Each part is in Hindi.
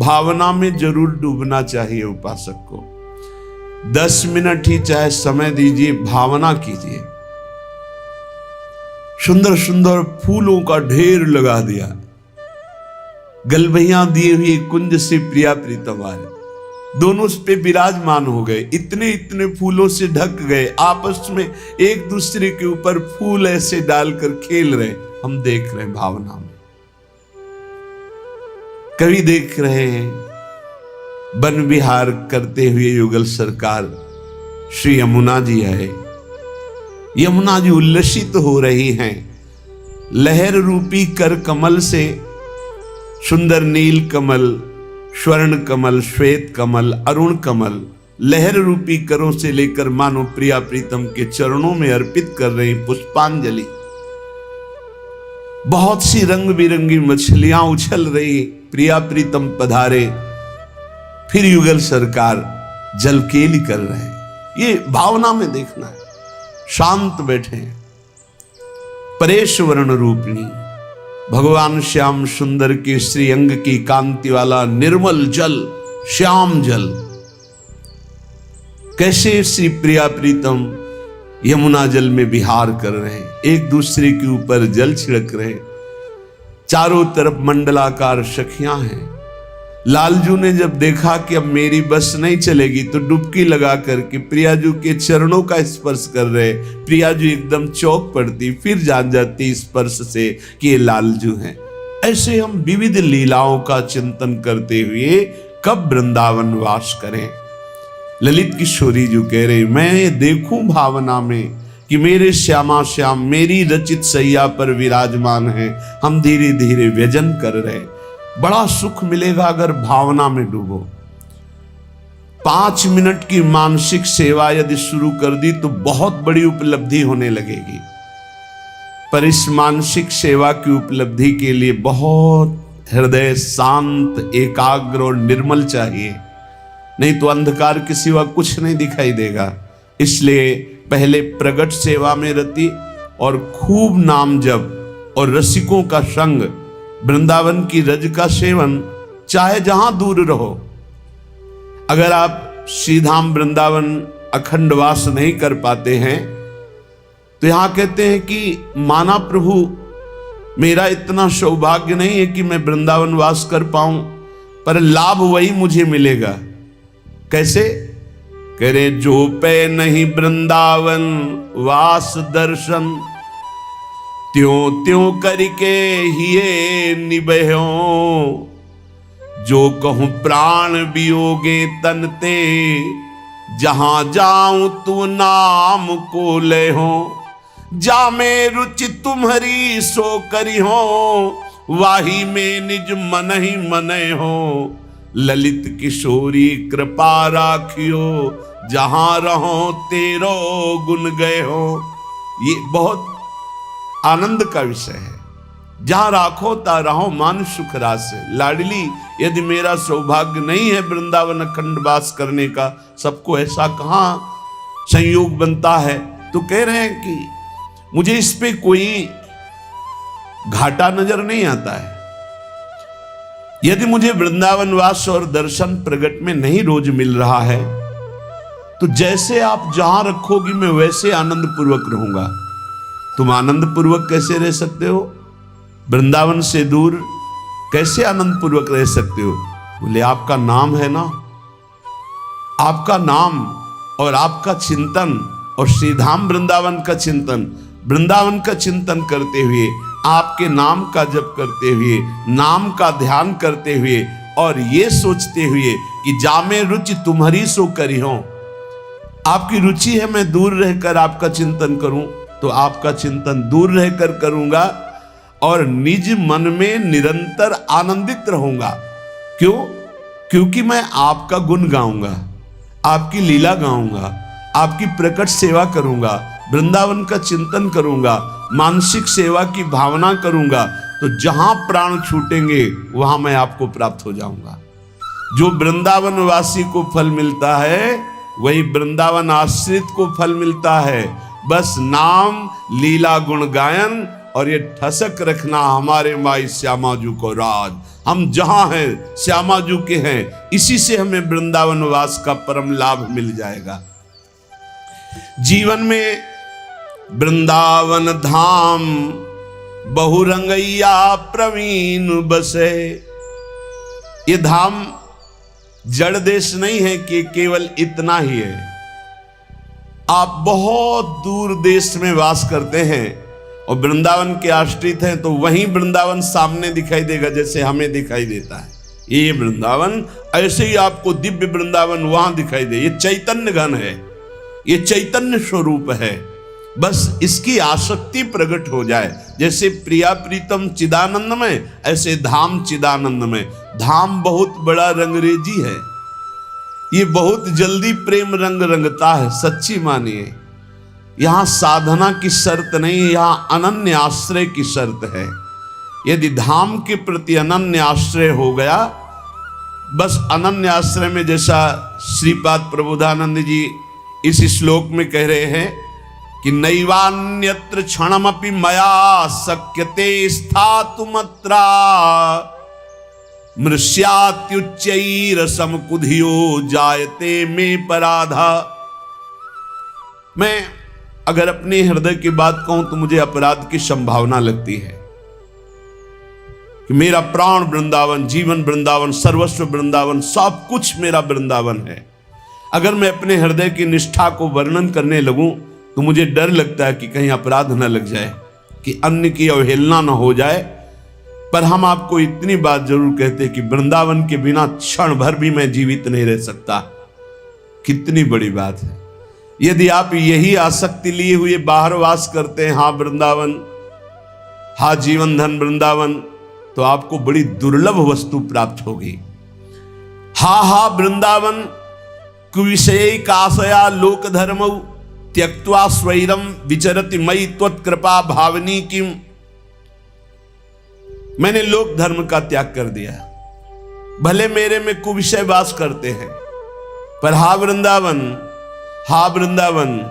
भावना में जरूर डूबना चाहिए उपासक को। 10 मिनट ही चाहे समय दीजिए, भावना कीजिए। सुंदर सुंदर फूलों का ढेर लगा दिया, गलबैया दिए हुए कुंज से प्रिया प्रीतम आए, दोनों उस पे विराजमान हो गए, इतने इतने फूलों से ढक गए, आपस में एक दूसरे के ऊपर फूल ऐसे डालकर खेल रहे। हम देख रहे हैं भावना में। कवि देख रहे हैं वन विहार करते हुए युगल सरकार श्री यमुना जी आए। यमुना जी उल्लसित हो रही हैं, लहर रूपी कर कमल से सुंदर नील कमल, स्वर्ण कमल, श्वेत कमल, अरुण कमल, लहर रूपी करों से लेकर मानो प्रिया प्रीतम के चरणों में अर्पित कर रही पुष्पांजलि। बहुत सी रंग बिरंगी मछलियां उछल रही, प्रिया प्रीतम पधारे, फिर युगल सरकार जलकेली कर रहे हैं। ये भावना में देखना है। शांत बैठे, परेश वर्ण रूपनी भगवान श्याम सुंदर के श्री अंग की कांति वाला निर्मल जल, श्याम जल, कैसे श्री प्रिया प्रीतम यमुना जल में विहार कर रहे हैं, एक दूसरे के ऊपर जल छिड़क रहे हैं। चारों तरफ मंडलाकार सखियां हैं। लालजू ने जब देखा कि अब मेरी बस नहीं चलेगी तो डुबकी लगा करके प्रियाजू के चरणों का स्पर्श कर रहे। प्रियाजू एकदम चौंक पड़ती, फिर जान जाती स्पर्श से कि ये लालजू हैं। ऐसे हम विविध लीलाओं का चिंतन करते हुए कब वृंदावन वास करें। ललित किशोरी जो कह रहे, मैं ये देखूं भावना में कि मेरे श्यामा श्याम मेरी रचित सैया पर विराजमान है, हम धीरे धीरे व्यजन कर रहे। बड़ा सुख मिलेगा अगर भावना में डूबो। 5 मिनट की मानसिक सेवा यदि शुरू कर दी तो बहुत बड़ी उपलब्धि होने लगेगी। पर इस मानसिक सेवा की उपलब्धि के लिए बहुत हृदय शांत, एकाग्र और निर्मल चाहिए, नहीं तो अंधकार के सिवा कुछ नहीं दिखाई देगा। इसलिए पहले प्रगट सेवा में रति और खूब नाम जप और रसिकों का संग, वृंदावन की रज का सेवन, चाहे जहां दूर रहो। अगर आप श्रीधाम वृंदावन अखंडवास नहीं कर पाते हैं तो यहां कहते हैं कि माना प्रभु मेरा इतना सौभाग्य नहीं है कि मैं वृंदावन वास कर पाऊं, पर लाभ वही मुझे मिलेगा। कैसे? कह रहे, जो पे नहीं वृंदावन वास दर्शन, त्यों त्यों करके हिये निबह्यो, जो कहूं प्राण वियोगे तन ते, जहां जाऊं तू नाम को ले हो, जा में रुचि तुम्हारी सो करी हो, वाही में निज मन ही मने हो, ललित किशोरी कृपा राखियो, जहां रहो तेरो गुण गए हो। ये बहुत आनंद का विषय है। जहां राखो ता रहो मान सुख रास। लाडली, यदि मेरा सौभाग्य नहीं है वृंदावन अखंड वास करने का, सबको ऐसा कहां संयोग बनता है, तो कह रहे हैं कि मुझे इस पे कोई घाटा नजर नहीं आता है। यदि मुझे वृंदावन वास और दर्शन प्रगट में नहीं रोज मिल रहा है तो जैसे आप जहां रखोगी मैं वैसे आनंद पूर्वक रहूंगा। तुम आनंद पूर्वक कैसे रह सकते हो? वृंदावन से दूर कैसे आनंद पूर्वक रह सकते हो? बोले आपका नाम है ना, आपका नाम और आपका चिंतन और श्रीधाम वृंदावन का चिंतन, वृंदावन का चिंतन करते हुए, आपके नाम का जप करते हुए, नाम का ध्यान करते हुए और ये सोचते हुए कि जामे रुचि तुम्हारी सो करी हो। आपकी रुचि है मैं दूर रहकर आपका चिंतन करूं, तो आपका चिंतन दूर रहकर करूंगा और निज मन में निरंतर आनंदित रहूंगा। क्यों? क्योंकि मैं आपका गुण गाऊंगा, आपकी लीला गाऊंगा, आपकी प्रकट सेवा करूंगा, वृंदावन का चिंतन करूंगा, मानसिक सेवा की भावना करूंगा, तो जहां प्राण छूटेंगे वहां मैं आपको प्राप्त हो जाऊंगा। जो वृंदावन वासी को फल मिलता है वही वृंदावन आश्रित को फल मिलता है। बस नाम, लीला, गुण गायन और ये ठसक रखना हमारे माई श्यामा जी को राज। हम जहां हैं श्यामा जू के हैं, इसी से हमें वृंदावन वास का परम लाभ मिल जाएगा। जीवन में वृंदावन धाम बहुरंगैया प्रवीण बसे। ये धाम जड़ देश नहीं है कि केवल इतना ही है। आप बहुत दूर देश में वास करते हैं और वृंदावन के आश्रित हैं, तो वहीं वृंदावन सामने दिखाई देगा जैसे हमें दिखाई देता है। ये वृंदावन ऐसे ही आपको दिव्य वृंदावन वहां दिखाई दे। ये चैतन्य घन है, ये चैतन्य स्वरूप है। बस इसकी आसक्ति प्रकट हो जाए। जैसे प्रिया प्रीतम चिदानंद में, ऐसे धाम चिदानंद में। धाम बहुत बड़ा रंगरेजी है, ये बहुत जल्दी प्रेम रंग रंगता है। सच्ची मानिए, यहां साधना की शर्त नहीं, यहां अनन्य आश्रय की शर्त है। यदि धाम के प्रति अनन्य आश्रय हो गया, बस अनन्य आश्रय में जैसा श्रीपाद प्रबोधानंद जी इस श्लोक में कह रहे हैं कि नैवान्यत्र क्षणमपि मया शक्यते स्थातुमत्रा मृष्यात्युच्चैरसमकुधियो जायते में पराधा। मैं अगर अपने हृदय की बात कहूं तो मुझे अपराध की संभावना लगती है कि मेरा प्राण वृंदावन, जीवन वृंदावन, सर्वस्व वृंदावन, सब कुछ मेरा वृंदावन है। अगर मैं अपने हृदय की निष्ठा को वर्णन करने लगूं तो मुझे डर लगता है कि कहीं अपराध न लग जाए, कि अन्य की अवहेलना न हो जाए। पर हम आपको इतनी बात जरूर कहते हैं कि वृंदावन के बिना क्षण भर भी मैं जीवित नहीं रह सकता। कितनी बड़ी बात है। यदि आप यही आसक्ति लिए हुए बाहर वास करते हैं, हाँ वृंदावन, हाँ जीवन धन वृंदावन, तो आपको बड़ी दुर्लभ वस्तु प्राप्त होगी। हा वृंदावन कुविषय काशया लोक धर्म त्यक्त्वा स्वैरम विचरति मयि त्वत्कृपा भावनी किम। मैंने लोक धर्म का त्याग कर दिया, भले मेरे में कुविषय वास करते हैं, पर हा वृंदावन, हा वृंदावन,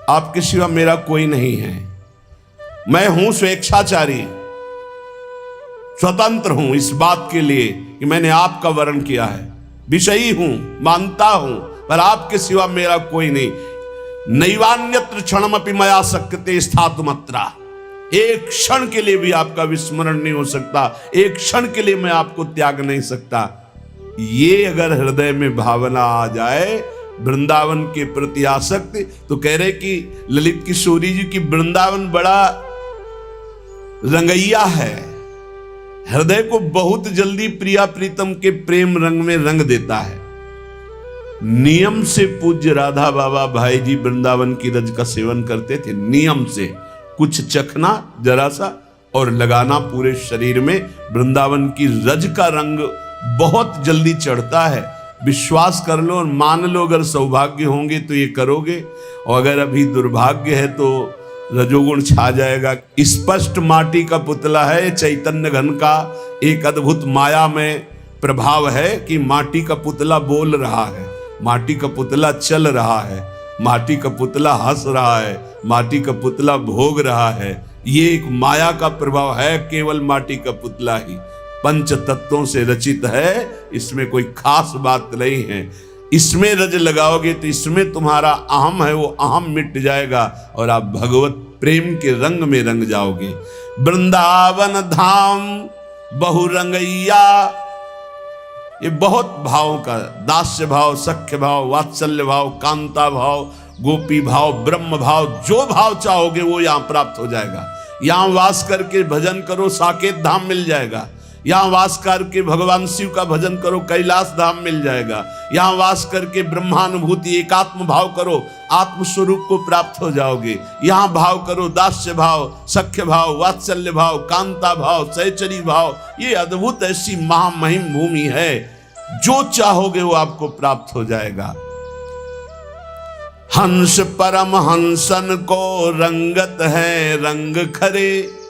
आपके सिवा मेरा कोई नहीं है। मैं हूं स्वेच्छाचारी, स्वतंत्र हूं इस बात के लिए कि मैंने आपका वर्ण किया है। विषयी हूं, मानता हूं, पर आपके सिवा मेरा कोई नहीं। नैवान्यत्र क्षणमपि मया शक्यते स्थातुमत्रा। एक क्षण के लिए भी आपका विस्मरण नहीं हो सकता, एक क्षण के लिए मैं आपको त्याग नहीं सकता। ये अगर हृदय में भावना आ जाए वृंदावन के प्रति आसक्ति, तो कह रहे कि ललित किशोरी जी की वृंदावन बड़ा रंगैया है, हृदय को बहुत जल्दी प्रिया प्रीतम के प्रेम रंग में रंग देता है। नियम से पूज्य राधा बाबा भाई जी वृंदावन की रज का सेवन करते थे। नियम से कुछ चखना जरा सा और लगाना पूरे शरीर में। वृंदावन की रज का रंग बहुत जल्दी चढ़ता है। विश्वास कर लो और मान लो, अगर सौभाग्य होंगे तो ये करोगे, और अगर अभी दुर्भाग्य है तो रजोगुण छा जाएगा। स्पष्ट माटी का पुतला है, चैतन्य घन का एक अद्भुत माया में प्रभाव है कि माटी का पुतला बोल रहा है, माटी का पुतला चल रहा है, माटी का पुतला हंस रहा है, माटी का पुतला भोग रहा है। ये एक माया का प्रभाव है, केवल माटी का पुतला ही पंच तत्वों से रचित है, इसमें कोई खास बात नहीं है। इसमें रज लगाओगे तो इसमें तुम्हारा अहम है, वो अहम मिट जाएगा और आप भगवत प्रेम के रंग में रंग जाओगे। वृंदावन धाम बहुरंगैया, ये बहुत भावों का, दास्य भाव, सख्य भाव, वात्सल्य भाव, कांता भाव, गोपी भाव, ब्रह्म भाव, जो भाव चाहोगे वो यहां प्राप्त हो जाएगा। यहां वास करके भजन करो, साकेत धाम मिल जाएगा। यहां वास करके भगवान शिव का भजन करो, कैलाश धाम मिल जाएगा। यहां वास करके ब्रह्मानुभूति एकात्म भाव करो, आत्म स्वरूप को प्राप्त हो जाओगे। यहां भाव करो दास्य भाव, सख्य भाव, वात्सल्य भाव, कांता भाव, सहचरी भाव। ये अद्भुत ऐसी महामहिम भूमि है, जो चाहोगे वो आपको प्राप्त हो जाएगा। हंस परम हंसन को रंगत है रंग खरे।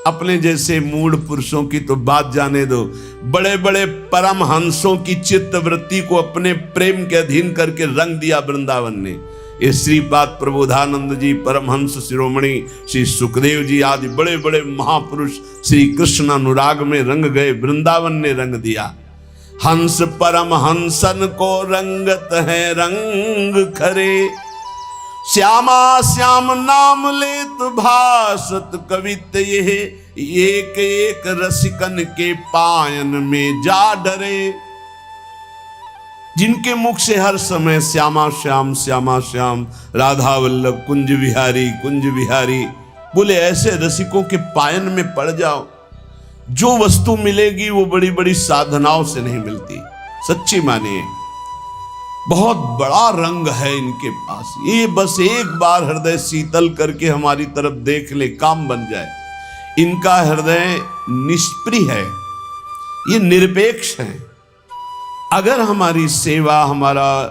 अपने जैसे मूढ़ पुरुषों की तो बात जाने दो, बड़े बड़े परम हंसों की चित्त वृत्ति को अपने प्रेम के अधीन करके रंग दिया वृंदावन ने। ये श्रीपाद प्रबोधानंद जी, परमहंस शिरोमणि श्री सुखदेव जी आदि बड़े बड़े महापुरुष श्री कृष्ण अनुराग में रंग गए, वृंदावन ने रंग दिया। हंस परम हंसन को रंगत है रंग खरे, श्यामा श्याम नाम लेत भासत कवित यह, एक एक रसिकन के पायन में जा डरे। जिनके मुख से हर समय श्यामा श्याम श्यामा श्याम, राधा वल्लभ कुंज विहारी बोले, ऐसे रसिकों के पायन में पड़ जाओ। जो वस्तु मिलेगी वो बड़ी बड़ी साधनाओं से नहीं मिलती, सच्ची मानिए। बहुत बड़ा रंग है इनके पास, ये बस एक बार हृदय शीतल करके हमारी तरफ देख ले, काम बन जाए। इनका हृदय निष्प्रिय है, ये निरपेक्ष है। अगर हमारी सेवा, हमारा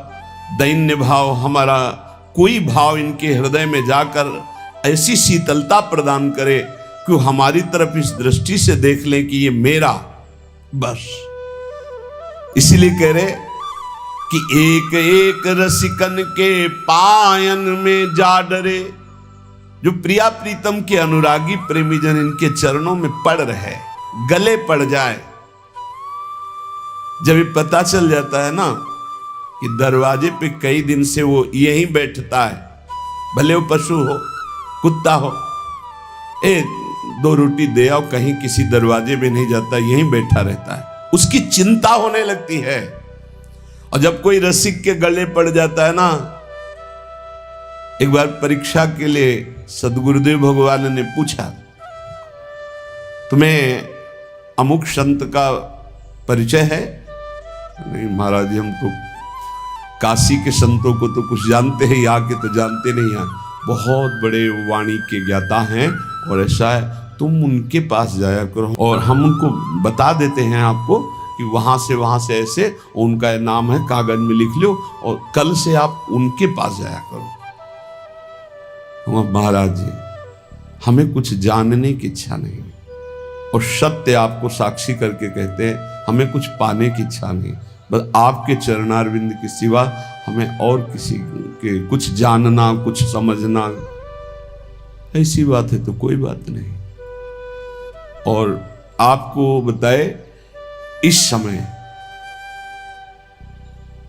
दैन्य भाव, हमारा कोई भाव इनके हृदय में जाकर ऐसी शीतलता प्रदान करे कि हमारी तरफ इस दृष्टि से देख लें कि ये मेरा, बस। इसीलिए कह रहे कि एक एक रसिकन के पायन में जा डरे। जो प्रिया प्रीतम के अनुरागी प्रेमी जन इनके चरणों में पड़ रहे, गले पड़ जाए। जब ये पता चल जाता है ना कि दरवाजे पे कई दिन से वो यहीं बैठता है, भले वो पशु हो, कुत्ता हो, दो रोटी दे आओ, कहीं किसी दरवाजे में नहीं जाता, यहीं बैठा रहता है, उसकी चिंता होने लगती है। और जब कोई रसिक के गले पड़ जाता है ना, एक बार परीक्षा के लिए सदगुरुदेव भगवान ने पूछा, तुम्हें अमुक संत का परिचय है? नहीं महाराज जी, हम तो काशी के संतों को तो कुछ जानते हैं, यहाँ के तो जानते नहीं हैं, बहुत बड़े वाणी के ज्ञाता हैं, और ऐसा है तुम उनके पास जाया करो, और हम उनको बता देते हैं आपको कि वहाँ से ऐसे, उनका नाम है, कागज में लिख लो, और कल से आप उनके पास जाया करो। महाराज जी, हमें कुछ जानने की इच्छा नहीं, और सत्य आपको साक्षी करके कहते हैं, हमें कुछ पाने की इच्छा नहीं, बस आपके चरणारविंद के सिवा हमें और किसी के कुछ जानना, कुछ समझना, ऐसी बात है तो कोई बात नहीं। और आपको बताए, इस समय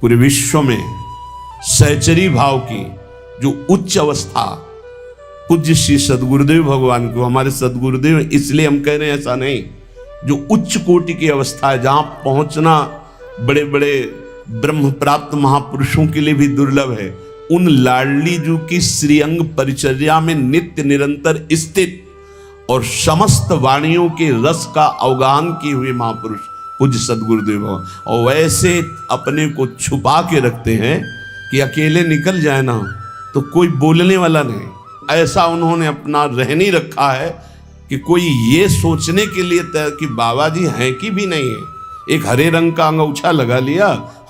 पूरे विश्व में सहचरी भाव की जो उच्च अवस्था पूज्य श्री सदगुरुदेव भगवान को, हमारे सदगुरुदेव, इसलिए हम कह रहे हैं ऐसा नहीं, जो उच्च कोटि की अवस्था है, जहां पहुंचना बड़े बड़े ब्रह्म प्राप्त महापुरुषों के लिए भी दुर्लभ है, उन लाडली जी की श्रीअंग परिचर्या में नित्य निरंतर स्थित और समस्त वाणियों के रस का अवगाहन किए हुए महापुरुष पूज्य सदगुरुदेव, और वैसे अपने को छुपा के रखते हैं कि अकेले निकल जाए ना तो कोई बोलने वाला नहीं। ऐसा उन्होंने अपना रहनी रखा है कि कोई ये सोचने के लिए कि बाबा जी हैं कि भी नहीं है। एक हरे रंग का अंगूछा लगा लिया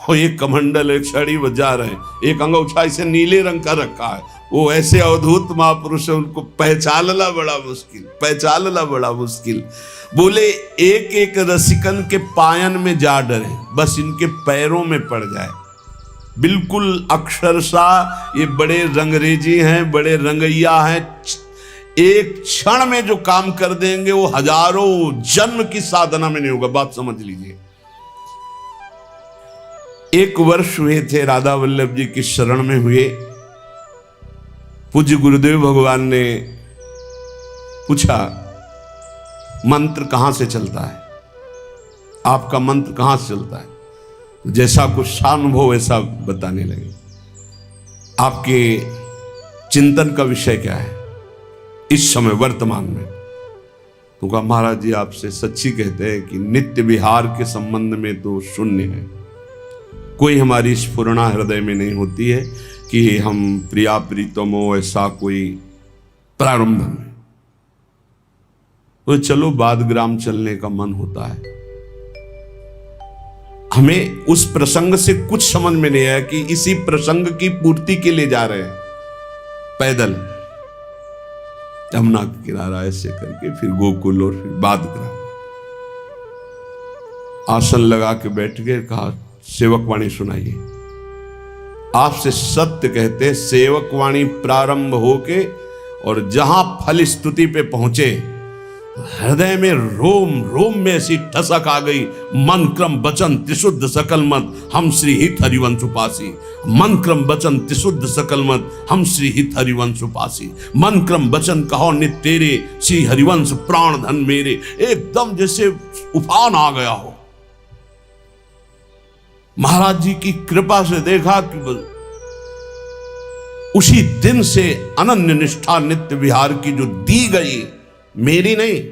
और एक कमंडल, एक छड़ी बजा रहे हैं, एक अंगूछा इसे नीले रंग का रखा है। वो ऐसे अवधूत महापुरुष है, उनको पहचानना बड़ा मुश्किल। बोले एक एक रसिकन के पायन में जा डरे, बस इनके पैरों में पड़ जाए। बिल्कुल अक्षरशः ये बड़े रंगरेजी हैं, बड़े रंगैया हैं, एक क्षण में जो काम कर देंगे वो हजारों जन्म की साधना में नहीं होगा, बात समझ लीजिए। एक वर्ष हुए थे राधा वल्लभ जी की शरण में हुए। पूज्य गुरुदेव भगवान ने पूछा, मंत्र कहां से चलता है, आपका मंत्र कहां से चलता है? जैसा कुछ अनुभव वैसा बताने लगे। आपके चिंतन का विषय क्या है इस समय वर्तमान में? तो कहा, महाराज जी आपसे सच्ची कहते हैं कि नित्य विहार के संबंध में तो शून्य है, कोई हमारी स्फुरणा हृदय में नहीं होती है कि हम प्रिया प्रीतम हो, ऐसा कोई प्रारंभ में। तो चलो बाद ग्राम चलने का मन होता है। हमें उस प्रसंग से कुछ समझ में नहीं आया कि इसी प्रसंग की पूर्ति के लिए जा रहे हैं पैदल यमुना के किनारा ऐसे करके, फिर गोकुल और फिर बाद ग्राम। आसन लगा के बैठ गए, कहा सेवक वाणी सुनाइए। आपसे सत्य कहते, सेवक वाणी प्रारंभ होके और जहां फल स्तुति पे पहुंचे, हृदय में रोम रोम में ऐसी ठसक आ गई। मन क्रम वचन त्रिशुद्ध सकल मत हम श्री हित हरिवंश उपासी। मन क्रम वचन त्रिशुद्ध सकल मत हम श्री हित हरिवंश उपासी। मन क्रम वचन कहो नित तेरे, श्री हरिवंश प्राण धन मेरे। एकदम जैसे उफान आ गया हो। महाराज जी की कृपा से देखा कि उसी दिन से अनन्य निष्ठा नित्य विहार की जो दी गई, मेरी नहीं,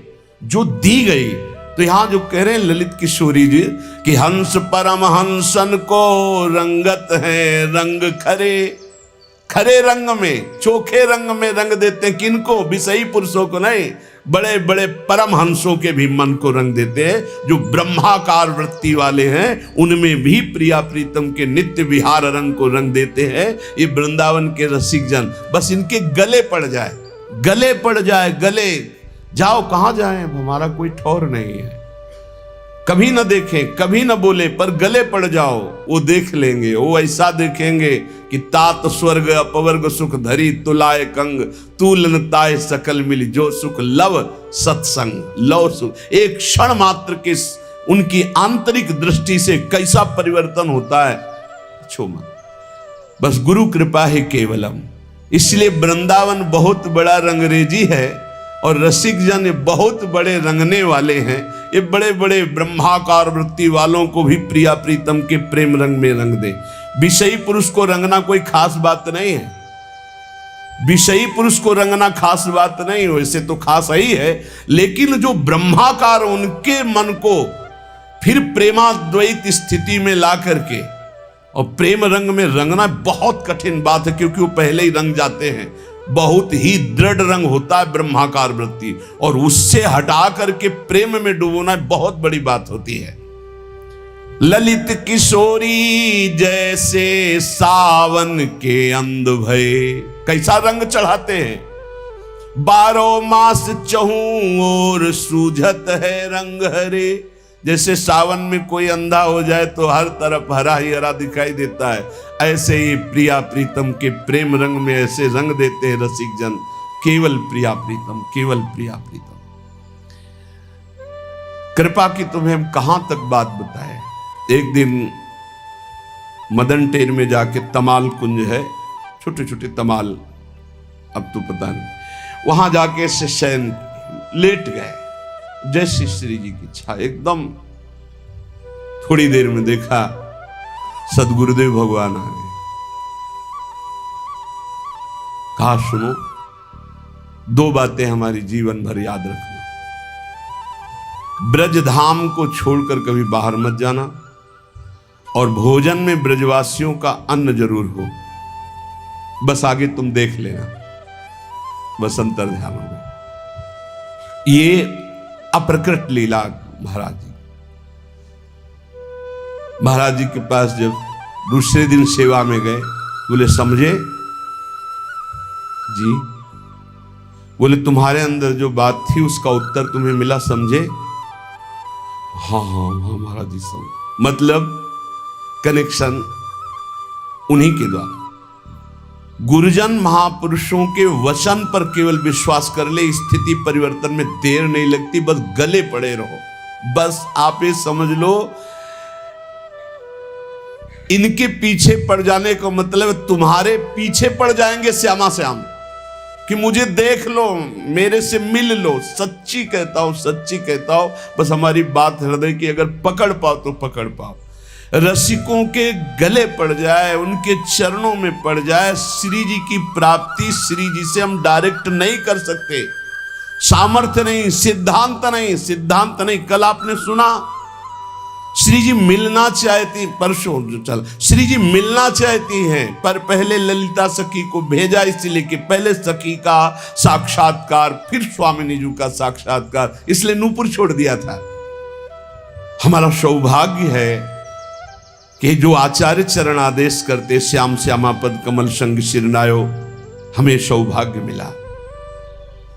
जो दी गई। तो यहां जो कह रहे हैं ललित किशोरी जी कि हंस परम हंसन को रंगत है रंग खरे। खरे रंग में, चोखे रंग में रंग देते हैं किनको? विषयी पुरुषों को नहीं, बड़े बड़े परम हंसों के भी मन को रंग देते हैं। जो ब्रह्माकार वृत्ति वाले हैं उनमें भी प्रिया प्रीतम के नित्य विहार रंग को रंग देते हैं ये वृंदावन के रसिक जन। बस इनके गले पड़ जाए, गले पड़ जाए, गले जाओ। कहां जाए, हमारा कोई ठौर नहीं है। कभी न देखें, कभी न बोले, पर गले पड़ जाओ, वो देख लेंगे। वो ऐसा देखेंगे कि तात स्वर्ग अपवर्ग सुख धरी तुलाए कंग, तूलनताए सकल मिली जो सुख लव सत्संग। लव सुख एक क्षण मात्र के उनकी आंतरिक दृष्टि से कैसा परिवर्तन होता है, छो मत। बस गुरु कृपा है केवलम। इसलिए वृंदावन बहुत बड़ा रंगरेजी है और रसिक जन बहुत बड़े रंगने वाले हैं। ये बड़े बड़े ब्रह्माकार वृत्ति वालों को भी प्रिया प्रीतम के प्रेम रंग में रंग दे। विषयी पुरुष को रंगना कोई खास बात नहीं है। विषयी पुरुष को रंगना खास बात नहीं, वैसे तो खास ही है, लेकिन जो ब्रह्माकार उनके मन को फिर प्रेमाद्वैत स्थिति में ला करके और प्रेम रंग में रंगना बहुत कठिन बात है, क्योंकि वो पहले ही रंग जाते हैं। बहुत ही दृढ़ रंग होता है ब्रह्माकार वृत्ति, और उससे हटा करके प्रेम में डुबोना बहुत बड़ी बात होती है। ललित किशोरी जैसे सावन के अंध भये, कैसा रंग चढ़ाते हैं। 12 मास चहूं और सूझत है रंग हरे। जैसे सावन में कोई अंधा हो जाए तो हर तरफ हरा ही हरा दिखाई देता है, ऐसे ही प्रिया प्रीतम के प्रेम रंग में ऐसे रंग देते हैं रसिक जन। केवल प्रिया प्रीतम, केवल प्रिया प्रीतम। कृपा की तुम्हें हम कहां तक बात बताएं। एक दिन मदन टेर में जाके, तमाल कुंज है, छोटे छोटे तमाल, अब तो पता नहीं, वहां जाके शयन लेट गए जैसे श्री जी की इच्छा। एकदम थोड़ी देर में देखा सदगुरुदेव भगवान आ गए। कहा सुनो, 2 बातें हमारी जीवन भर याद रखना। ब्रज धाम को छोड़कर कभी बाहर मत जाना, और भोजन में ब्रजवासियों का अन्न जरूर हो। बस आगे तुम देख लेना, बस अंतर ध्यान होगा। ये अप्रकृत लीला महाराज जी। महाराज जी के पास जब दूसरे दिन सेवा में गए, बोले समझे जी? बोले तुम्हारे अंदर जो बात थी उसका उत्तर तुम्हें मिला, समझे? हाँ हाँ हाँ महाराज जी समझ। मतलब कनेक्शन उन्हीं के द्वारा। गुरुजन महापुरुषों के वचन पर केवल विश्वास कर ले, स्थिति परिवर्तन में देर नहीं लगती। बस गले पड़े रहो। बस आप ये समझ लो, इनके पीछे पड़ जाने का मतलब तुम्हारे पीछे पड़ जाएंगे श्यामा श्याम, कि मुझे देख लो, मेरे से मिल लो। सच्ची कहता हूं, सच्ची कहता हूं, बस हमारी बात हृदय की अगर पकड़ पाओ तो पकड़ पाओ। रसिकों के गले पड़ जाए, उनके चरणों में पड़ जाए। श्री जी की प्राप्ति श्री जी से हम डायरेक्ट नहीं कर सकते, सामर्थ्य नहीं, सिद्धांत नहीं, सिद्धांत नहीं। कल आपने सुना श्री जी मिलना चाहती, परसों जो चल, श्री जी मिलना चाहती हैं, पर पहले ललिता सखी को भेजा, इसलिए कि पहले सखी का साक्षात्कार, फिर स्वामिनी जी का साक्षात्कार, इसलिए नूपुर छोड़ दिया था। हमारा सौभाग्य है कि जो आचार्य चरण आदेश करते, श्याम श्यामा पद कमल संग शिरनायो, हमें सौभाग्य मिला।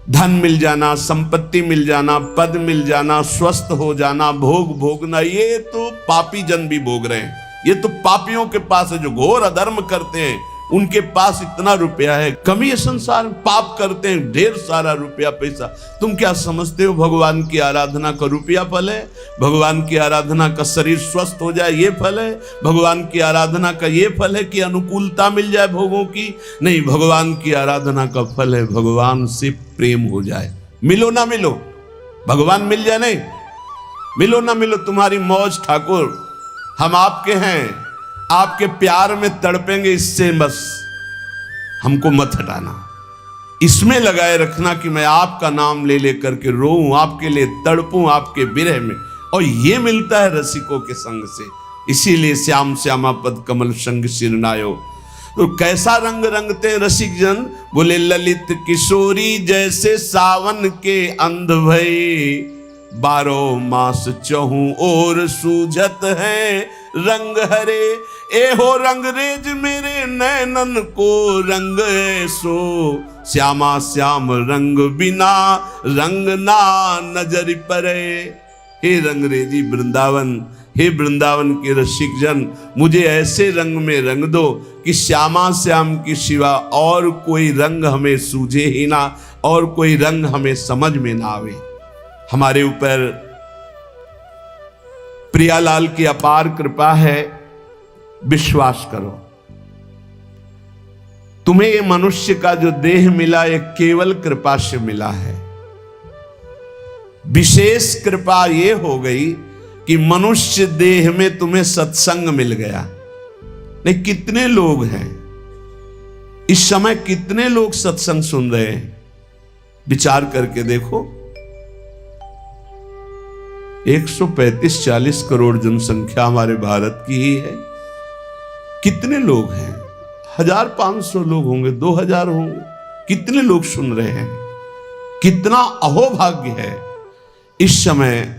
धन मिल जाना, संपत्ति मिल जाना, पद मिल जाना, स्वस्थ हो जाना, भोग भोगना, ये तो पापी जन भी भोग रहे हैं, ये तो पापियों के पास है, जो घोर अधर्म करते हैं उनके पास इतना रुपया है। कमी है संसार में, पाप करते हैं ढेर सारा रुपया पैसा। तुम क्या समझते हो भगवान की आराधना का रुपया फल है? भगवान की आराधना का शरीर स्वस्थ हो जाए ये फल है? भगवान की आराधना का ये फल है कि अनुकूलता मिल जाए भोगों की? नहीं, भगवान की आराधना का फल है भगवान से प्रेम हो जाए। मिलो ना मिलो, भगवान मिल जाए, नहीं मिलो ना मिलो, तुम्हारी मौज ठाकुर, हम आपके हैं, आपके प्यार में तड़पेंगे, इससे बस हमको मत हटाना। इसमें लगाए रखना कि मैं आपका नाम ले ले करके रोऊं, आपके लिए तड़पूं, आपके विरह में। और ये मिलता है रसिकों के संग से। इसीलिए श्याम श्यामा पद कमल संग सिरनायो। तो कैसा रंग रंगते हैं रसिक जन? बोले ललित किशोरी जैसे सावन के अंध भई, 12 मास चहूं और सूझत है रंग हरे। ए हो रंगरेज मेरे नैनन को रंग ऐसो, श्यामा श्याम रंग बिना रंग ना नजर परे। हे रंगरेजी वृंदावन, हे वृंदावन के रसिक जन, मुझे ऐसे रंग में रंग दो कि श्यामा श्याम की सिवा और कोई रंग हमें सूझे ही ना, और कोई रंग हमें समझ में ना आवे। हमारे ऊपर प्रियालाल की अपार कृपा है, विश्वास करो। तुम्हें ये मनुष्य का जो देह मिला ये केवल कृपा से मिला है। विशेष कृपा ये हो गई कि मनुष्य देह में तुम्हें सत्संग मिल गया। नहीं, कितने लोग हैं इस समय, कितने लोग सत्संग सुन रहे हैं? विचार करके देखो। 135-40 करोड़ जनसंख्या हमारे भारत की ही है। कितने लोग हैं? 1500 लोग होंगे, 2000 होंगे। कितने लोग सुन रहे हैं? कितना अहोभाग्य है। इस समय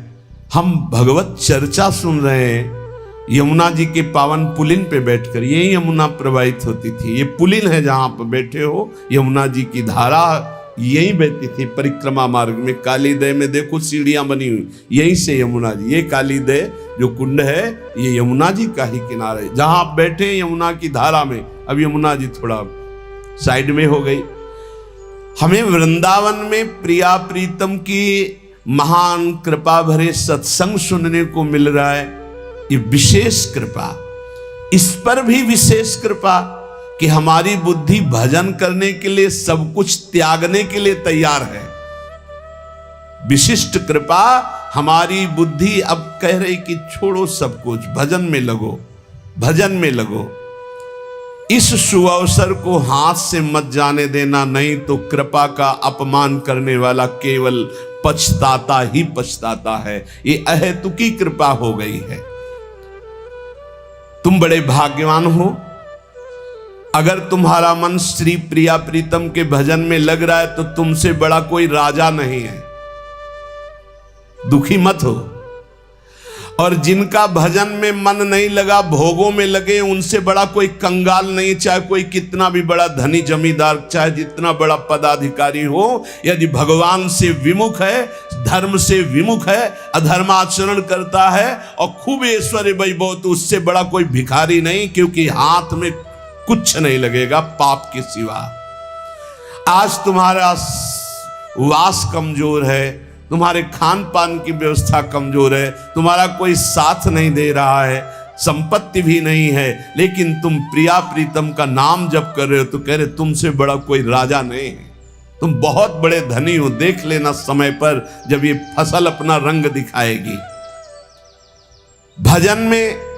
हम भगवत चर्चा सुन रहे हैं यमुना जी के पावन पुलिन पे बैठकर। यही यमुना प्रवाहित होती थी। ये पुलिन है जहां पर बैठे हो, यमुना जी की धारा यही बहती थी परिक्रमा मार्ग में। कालीदय में देखो सीढ़ियां बनी हुई, यहीं से यमुना जी, ये कालीदय जो कुंड है ये यमुना जी का ही किनारे, जहां आप बैठे यमुना की धारा में। अब यमुना जी थोड़ा साइड में हो गई। हमें वृंदावन में प्रिया प्रीतम की महान कृपा भरे सत्संग सुनने को मिल रहा है। ये विशेष कृपा। इस पर भी विशेष कृपा कि हमारी बुद्धि भजन करने के लिए, सब कुछ त्यागने के लिए तैयार है। विशिष्ट कृपा, हमारी बुद्धि अब कह रही कि छोड़ो सब कुछ, भजन में लगो, भजन में लगो। इस सुअवसर को हाथ से मत जाने देना, नहीं तो कृपा का अपमान करने वाला केवल पछताता ही पछताता है। ये अहेतुकी कृपा हो गई है। तुम बड़े भाग्यवान हो अगर तुम्हारा मन श्री प्रिया प्रीतम के भजन में लग रहा है, तो तुमसे बड़ा कोई राजा नहीं है। दुखी मत हो। और जिनका भजन में मन नहीं लगा, भोगों में लगे, उनसे बड़ा कोई कंगाल नहीं। चाहे कोई कितना भी बड़ा धनी जमींदार, चाहे जितना बड़ा पदाधिकारी हो, यदि भगवान से विमुख है, धर्म से विमुख है, अधर्माचरण करता है और खूब ऐश्वर्य वैभव, तो उससे बड़ा कोई भिखारी नहीं, क्योंकि हाथ में कुछ नहीं लगेगा पाप के सिवा। आज तुम्हारा वास कमजोर है, तुम्हारे खान पान की व्यवस्था कमजोर है, तुम्हारा कोई साथ नहीं दे रहा है, संपत्ति भी नहीं है, लेकिन तुम प्रिया प्रीतम का नाम जप कर रहे हो, तो कह रहे तुमसे बड़ा कोई राजा नहीं है, तुम बहुत बड़े धनी हो। देख लेना समय पर जब ये फसल अपना रंग दिखाएगी। भजन में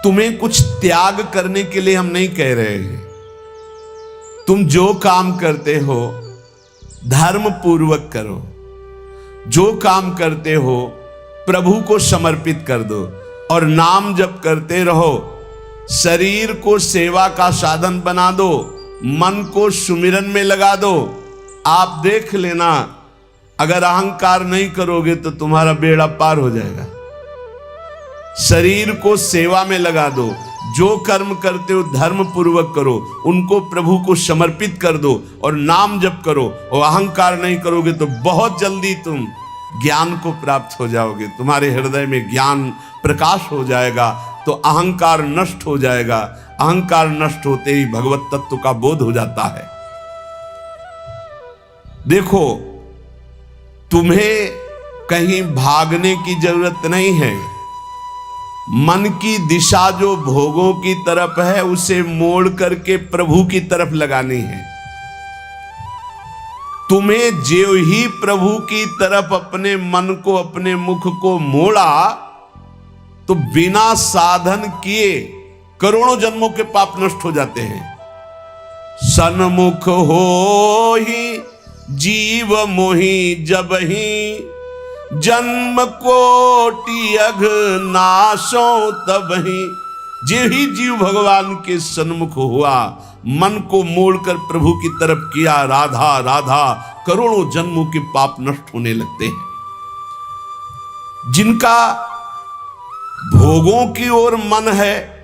तुम्हें कुछ त्याग करने के लिए हम नहीं कह रहे हैं। तुम जो काम करते हो धर्म पूर्वक करो, जो काम करते हो प्रभु को समर्पित कर दो, और नाम जप करते रहो। शरीर को सेवा का साधन बना दो, मन को सुमिरन में लगा दो। आप देख लेना, अगर अहंकार नहीं करोगे तो तुम्हारा बेड़ा पार हो जाएगा। शरीर को सेवा में लगा दो, जो कर्म करते हो धर्म पूर्वक करो, उनको प्रभु को समर्पित कर दो और नाम जप करो। और अहंकार नहीं करोगे तो बहुत जल्दी तुम ज्ञान को प्राप्त हो जाओगे। तुम्हारे हृदय में ज्ञान प्रकाश हो जाएगा। तो अहंकार नष्ट हो जाएगा। अहंकार नष्ट होते ही भगवत तत्व का बोध हो जाता है। देखो, तुम्हें कहीं भागने की जरूरत नहीं है। मन की दिशा जो भोगों की तरफ है उसे मोड़ करके प्रभु की तरफ लगानी है। तुम्हें जो ही प्रभु की तरफ अपने मन को, अपने मुख को मोड़ा, तो बिना साधन किए करोड़ों जन्मों के पाप नष्ट हो जाते हैं। सन्मुख हो ही जीव मोहि जब ही, जन्म कोटि अघ नाशो तब ही। जे ही जीव भगवान के सन्मुख हुआ, मन को मोड़कर प्रभु की तरफ किया, राधा राधा, करोड़ों जन्मों के पाप नष्ट होने लगते हैं। जिनका भोगों की ओर मन है,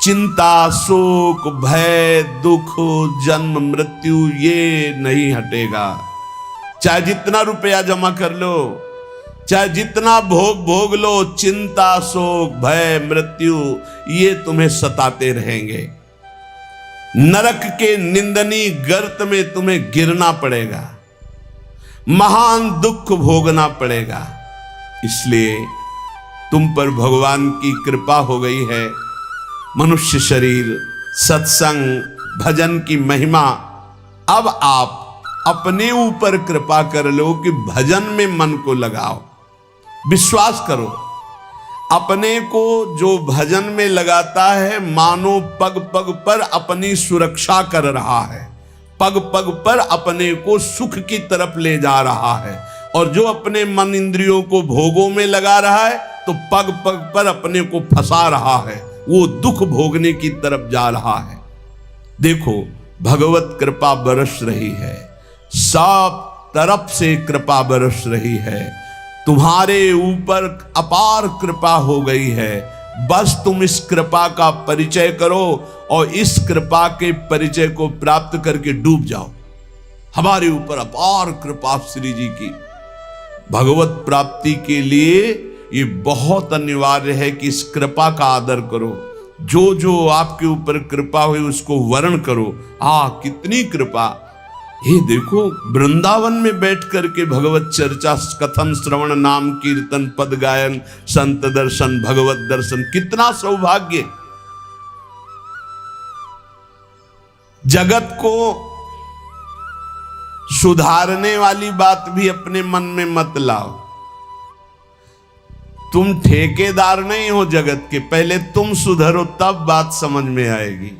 चिंता, शोक, भय, दुख, जन्म, मृत्यु ये नहीं हटेगा। चाहे जितना रुपया जमा कर लो, चाहे जितना भोग लो, चिंता, शोक, भय, मृत्यु ये तुम्हें सताते रहेंगे। नरक के निंदनीय गर्त में तुम्हें गिरना पड़ेगा, महान दुख भोगना पड़ेगा। इसलिए तुम पर भगवान की कृपा हो गई है। मनुष्य शरीर, सत्संग, भजन की महिमा। अब आप अपने ऊपर कृपा कर लो कि भजन में मन को लगाओ। विश्वास करो, अपने को जो भजन में लगाता है, मानो पग पग पर अपनी सुरक्षा कर रहा है, पग पग पर अपने को सुख की तरफ ले जा रहा है। और जो अपने मन इंद्रियों को भोगों में लगा रहा है, तो पग पग पर अपने को फंसा रहा है, वो दुख भोगने की तरफ जा रहा है। देखो, भगवत कृपा बरस रही है, सब तरफ से कृपा बरस रही है। तुम्हारे ऊपर अपार कृपा हो गई है। बस तुम इस कृपा का परिचय करो और इस कृपा के परिचय को प्राप्त करके डूब जाओ। हमारे ऊपर अपार कृपा श्री जी की। भगवत प्राप्ति के लिए ये बहुत अनिवार्य है कि इस कृपा का आदर करो। जो जो आपके ऊपर कृपा हुई उसको वर्ण करो। कितनी कृपा! ये देखो, वृंदावन में बैठ करके भगवत चर्चा, कथन, श्रवण, नाम कीर्तन, पद गायन, संत दर्शन, भगवत दर्शन, कितना सौभाग्य! जगत को सुधारने वाली बात भी अपने मन में मत लाओ। तुम ठेकेदार नहीं हो जगत के, पहले तुम सुधरो तब बात समझ में आएगी।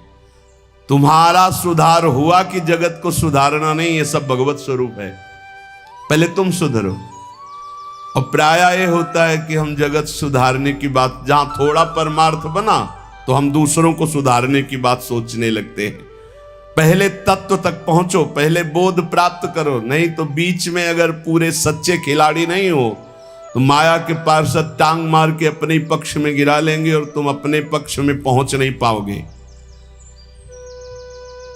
तुम्हारा सुधार हुआ कि जगत को सुधारना नहीं, ये सब भगवत स्वरूप है। पहले तुम सुधरो। और प्रायः ये होता है कि हम जगत सुधारने की बात, जहां थोड़ा परमार्थ बना तो हम दूसरों को सुधारने की बात सोचने लगते हैं। पहले तत्व तक पहुंचो, पहले बोध प्राप्त करो। नहीं तो बीच में अगर पूरे सच्चे खिलाड़ी नहीं हो तो माया के पार्षद टांग मार के अपने पक्ष में गिरा लेंगे और तुम अपने पक्ष में पहुंच नहीं पाओगे।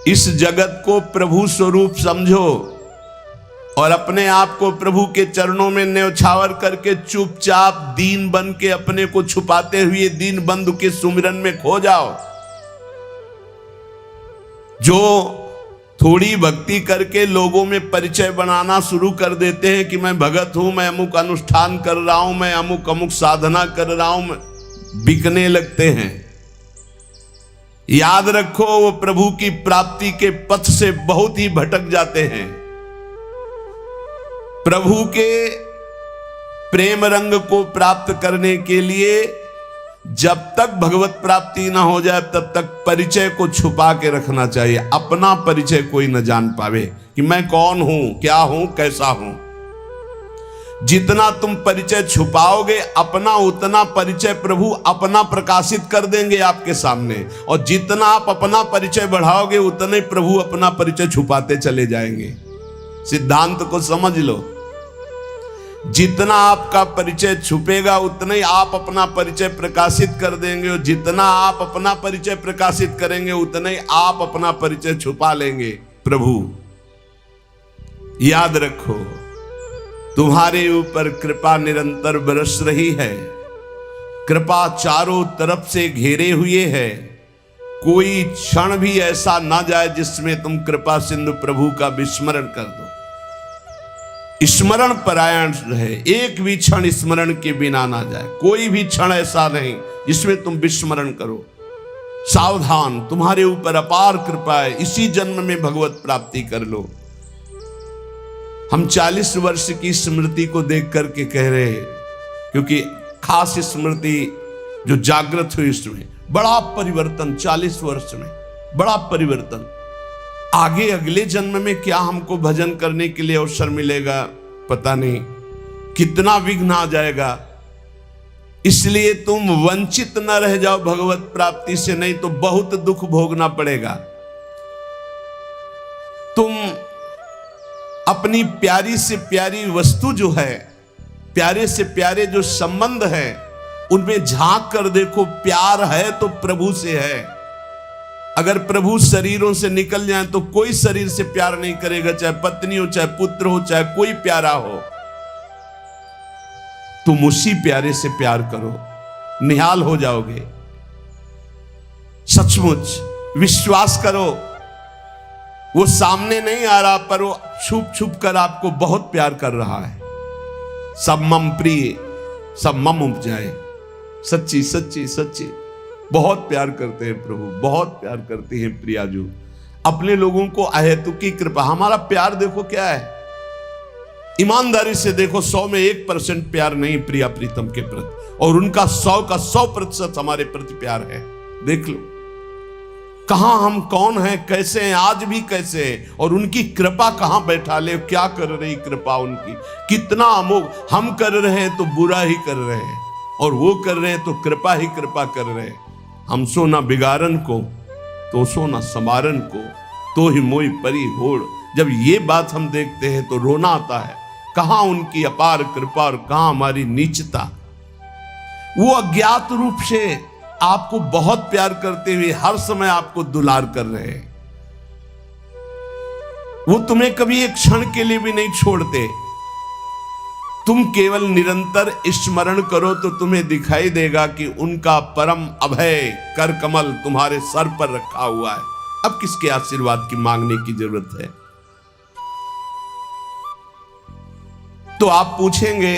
इस जगत को प्रभु स्वरूप समझो और अपने आप को प्रभु के चरणों में न्यौछावर करके चुपचाप दीन बन के अपने को छुपाते हुए दीन बंधु के सुमिरन में खो जाओ। जो थोड़ी भक्ति करके लोगों में परिचय बनाना शुरू कर देते हैं कि मैं भगत हूं, मैं अमुक अनुष्ठान कर रहा हूं, मैं अमुक अमुक साधना कर रहा हूं, बिकने लगते हैं। याद रखो, वो प्रभु की प्राप्ति के पथ से बहुत ही भटक जाते हैं। प्रभु के प्रेम रंग को प्राप्त करने के लिए जब तक भगवत प्राप्ति ना हो जाए तब तक परिचय को छुपा के रखना चाहिए। अपना परिचय कोई न जान पावे कि मैं कौन हूं, क्या हूं, कैसा हूं। जितना तुम परिचय छुपाओगे, अपना उतना परिचय प्रभु अपना प्रकाशित कर देंगे आपके सामने। और जितना आप अपना परिचय बढ़ाओगे, उतना ही प्रभु अपना परिचय छुपाते चले जाएंगे। सिद्धांत को समझ लो। जितना आपका परिचय छुपेगा, उतना ही आप अपना परिचय प्रकाशित कर देंगे। और जितना आप अपना परिचय प्रकाशित करेंगे, उतना ही आप अपना परिचय छुपा लेंगे। प्रभु याद रखो, तुम्हारे ऊपर कृपा निरंतर बरस रही है। कृपा चारों तरफ से घेरे हुए है, कोई क्षण भी ऐसा ना जाए जिसमें तुम कृपा सिंधु प्रभु का विस्मरण कर दो। स्मरण परायण रहे, एक भी क्षण स्मरण के बिना ना जाए, कोई भी क्षण ऐसा नहीं जिसमें तुम विस्मरण करो। सावधान, तुम्हारे ऊपर अपार कृपा है, इसी जन्म में भगवत प्राप्ति कर लो। हम 40 वर्ष की स्मृति को देख करके कह रहे हैं, क्योंकि खास स्मृति जो जागृत हुई इसमें बड़ा परिवर्तन, 40 वर्ष में बड़ा परिवर्तन। आगे अगले जन्म में क्या हमको भजन करने के लिए अवसर मिलेगा पता नहीं, कितना विघ्न आ जाएगा। इसलिए तुम वंचित न रह जाओ भगवत प्राप्ति से, नहीं तो बहुत दुख भोगना पड़ेगा। तुम अपनी प्यारी से प्यारी वस्तु जो है, प्यारे से प्यारे जो संबंध है, उनमें झांक कर देखो, प्यार है तो प्रभु से है। अगर प्रभु शरीरों से निकल जाए तो कोई शरीर से प्यार नहीं करेगा, चाहे पत्नी हो, चाहे पुत्र हो, चाहे कोई प्यारा हो। तुम उसी प्यारे से प्यार करो, निहाल हो जाओगे। सचमुच विश्वास करो, वो सामने नहीं आ रहा, पर वो छुप छुप कर आपको बहुत प्यार कर रहा है। सब मम प्रिय, सब मम उपजाए। सच्ची सच्ची सच्ची बहुत प्यार करते हैं प्रभु, बहुत प्यार करते हैं प्रियाजू अपने लोगों को। अहेतुकी कृपा, हमारा प्यार देखो क्या है, ईमानदारी से देखो, 100 में 1% प्यार नहीं प्रिया प्रीतम के प्रति, और उनका 100 का 100% हमारे प्रति प्यार है। देख लो कहां हम कौन हैं, कैसे हैं, आज भी कैसे हैं, और उनकी कृपा कहां बैठा ले, क्या कर रही कृपा उनकी, कितना अमोघ। हम कर रहे हैं तो बुरा ही कर रहे हैं, और वो कर रहे हैं तो कृपा ही कृपा कर रहे हैं। हम सो ना बिगाड़न को, तो सो ना समारन को, तो ही मोई परी होड़। जब ये बात हम देखते हैं तो रोना आता है, कहां उनकी अपार कृपा और कहां हमारी नीचता। वो अज्ञात रूप से आपको बहुत प्यार करते हुए हर समय आपको दुलार कर रहे हैं। वो तुम्हें कभी एक क्षण के लिए भी नहीं छोड़ते। तुम केवल निरंतर स्मरण करो तो तुम्हें दिखाई देगा कि उनका परम अभय कर कमल तुम्हारे सर पर रखा हुआ है। अब किसके आशीर्वाद की मांगने की जरूरत है? तो आप पूछेंगे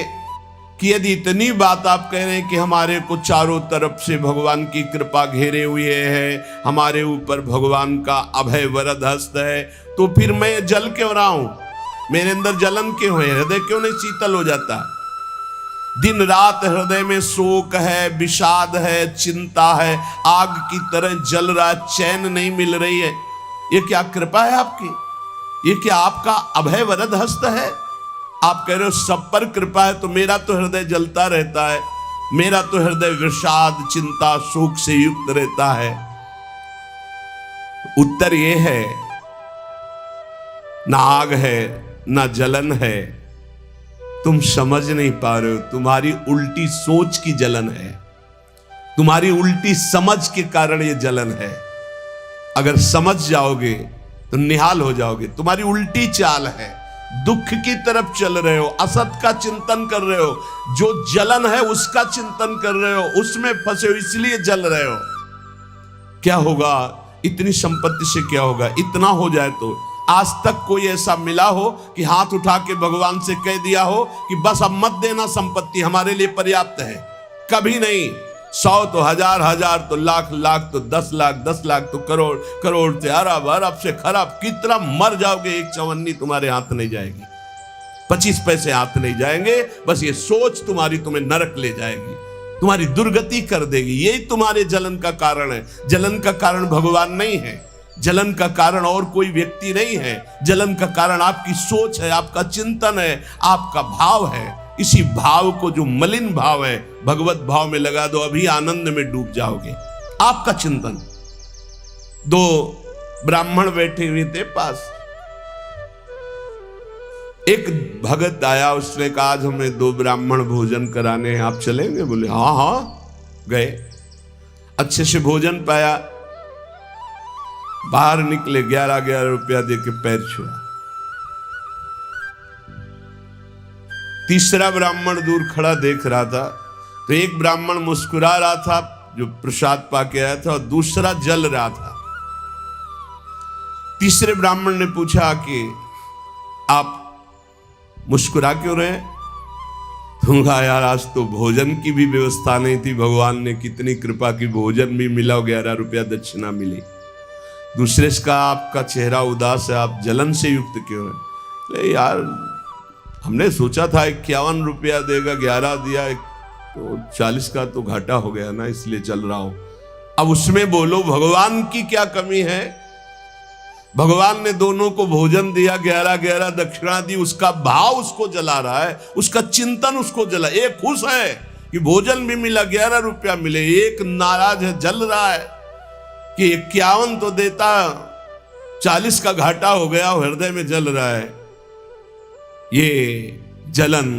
कि यदि इतनी बात आप कह रहे हैं कि हमारे को चारों तरफ से भगवान की कृपा घेरे हुए है, हमारे ऊपर भगवान का अभय वरद हस्त है, तो फिर मैं जल क्यों रहा हूं, मेरे अंदर जलन क्यों है, हृदय क्यों नहीं शीतल हो जाता? दिन रात हृदय में शोक है, विषाद है, चिंता है, आग की तरह जल रहा, चैन नहीं मिल रही है। ये क्या कृपा है आपकी? ये क्या आपका अभय वरद हस्त है? आप कह रहे हो सब पर कृपा है, तो मेरा तो हृदय जलता रहता है, मेरा तो हृदय विषाद चिंता शोक से युक्त रहता है। उत्तर ये है, ना आग है ना जलन है, तुम समझ नहीं पा रहे हो, तुम्हारी उल्टी सोच की जलन है, तुम्हारी उल्टी समझ के कारण ये जलन है। अगर समझ जाओगे तो निहाल हो जाओगे। तुम्हारी उल्टी चाल है, दुख की तरफ चल रहे हो, असत का चिंतन कर रहे हो, जो जलन है उसका चिंतन कर रहे हो, उसमें फंसे हो, इसलिए जल रहे हो। क्या होगा? इतनी संपत्ति से क्या होगा? इतना हो जाए तो आज तक कोई ऐसा मिला हो कि हाथ उठा के भगवान से कह दिया हो कि बस अब मत देना, संपत्ति हमारे लिए पर्याप्त है? कभी नहीं। 100 तो हजार, हजार तो लाख, लाख तो 10 लाख, 10 लाख तो करोड़, करोड़ से अरब, अरब से खरब। कितना मर जाओगे, एक चवन्नी तुम्हारे हाथ नहीं जाएगी, 25 पैसे हाथ नहीं जाएंगे। बस ये सोच तुम्हें नरक ले जाएगी, तुम्हारी दुर्गति कर देगी। यही तुम्हारे जलन का कारण है। जलन का कारण भगवान नहीं है, जलन का कारण और कोई व्यक्ति नहीं है, जलन का कारण आपकी सोच है, आपका चिंतन है, आपका भाव है। इसी भाव को, जो मलिन भाव है, भगवत भाव में लगा दो, अभी आनंद में डूब जाओगे। आपका चिंतन। 2 ब्राह्मण बैठे हुए थे पास, एक भगत आया, उसने कहा आज हमें 2 ब्राह्मण भोजन कराने हैं, आप चलेंगे? बोले हाँ हाँ। गए, अच्छे से भोजन पाया, बाहर निकले, 11 रुपया दे के पैर छुआ। तीसरा ब्राह्मण दूर खड़ा देख रहा था, तो एक ब्राह्मण मुस्कुरा रहा था जो प्रसाद पाके आया था, और दूसरा जल रहा था। तीसरे ब्राह्मण ने पूछा कि आप मुस्कुरा क्यों रहे? तुम कहा यार आज तो भोजन की भी व्यवस्था नहीं थी, भगवान ने कितनी कृपा की, भोजन भी मिला, 11 रुपया दक्षिणा मिली। दूसरे का आपका चेहरा उदास है, आप जलन से युक्त क्यों है? ले यार हमने सोचा था 51 रुपया देगा, 11 दिया, तो 40 का तो घाटा हो गया ना, इसलिए चल रहा हूं। अब उसमें बोलो भगवान की क्या कमी है? भगवान ने दोनों को भोजन दिया, 11 दक्षिणा दी, उसका भाव उसको जला रहा है, उसका चिंतन उसको जला। एक खुश है कि भोजन भी मिला, 11 रुपया मिले, एक नाराज है, जल रहा है कि 51 तो देता, 40 का घाटा हो गया, हृदय में जल रहा है। ये जलन,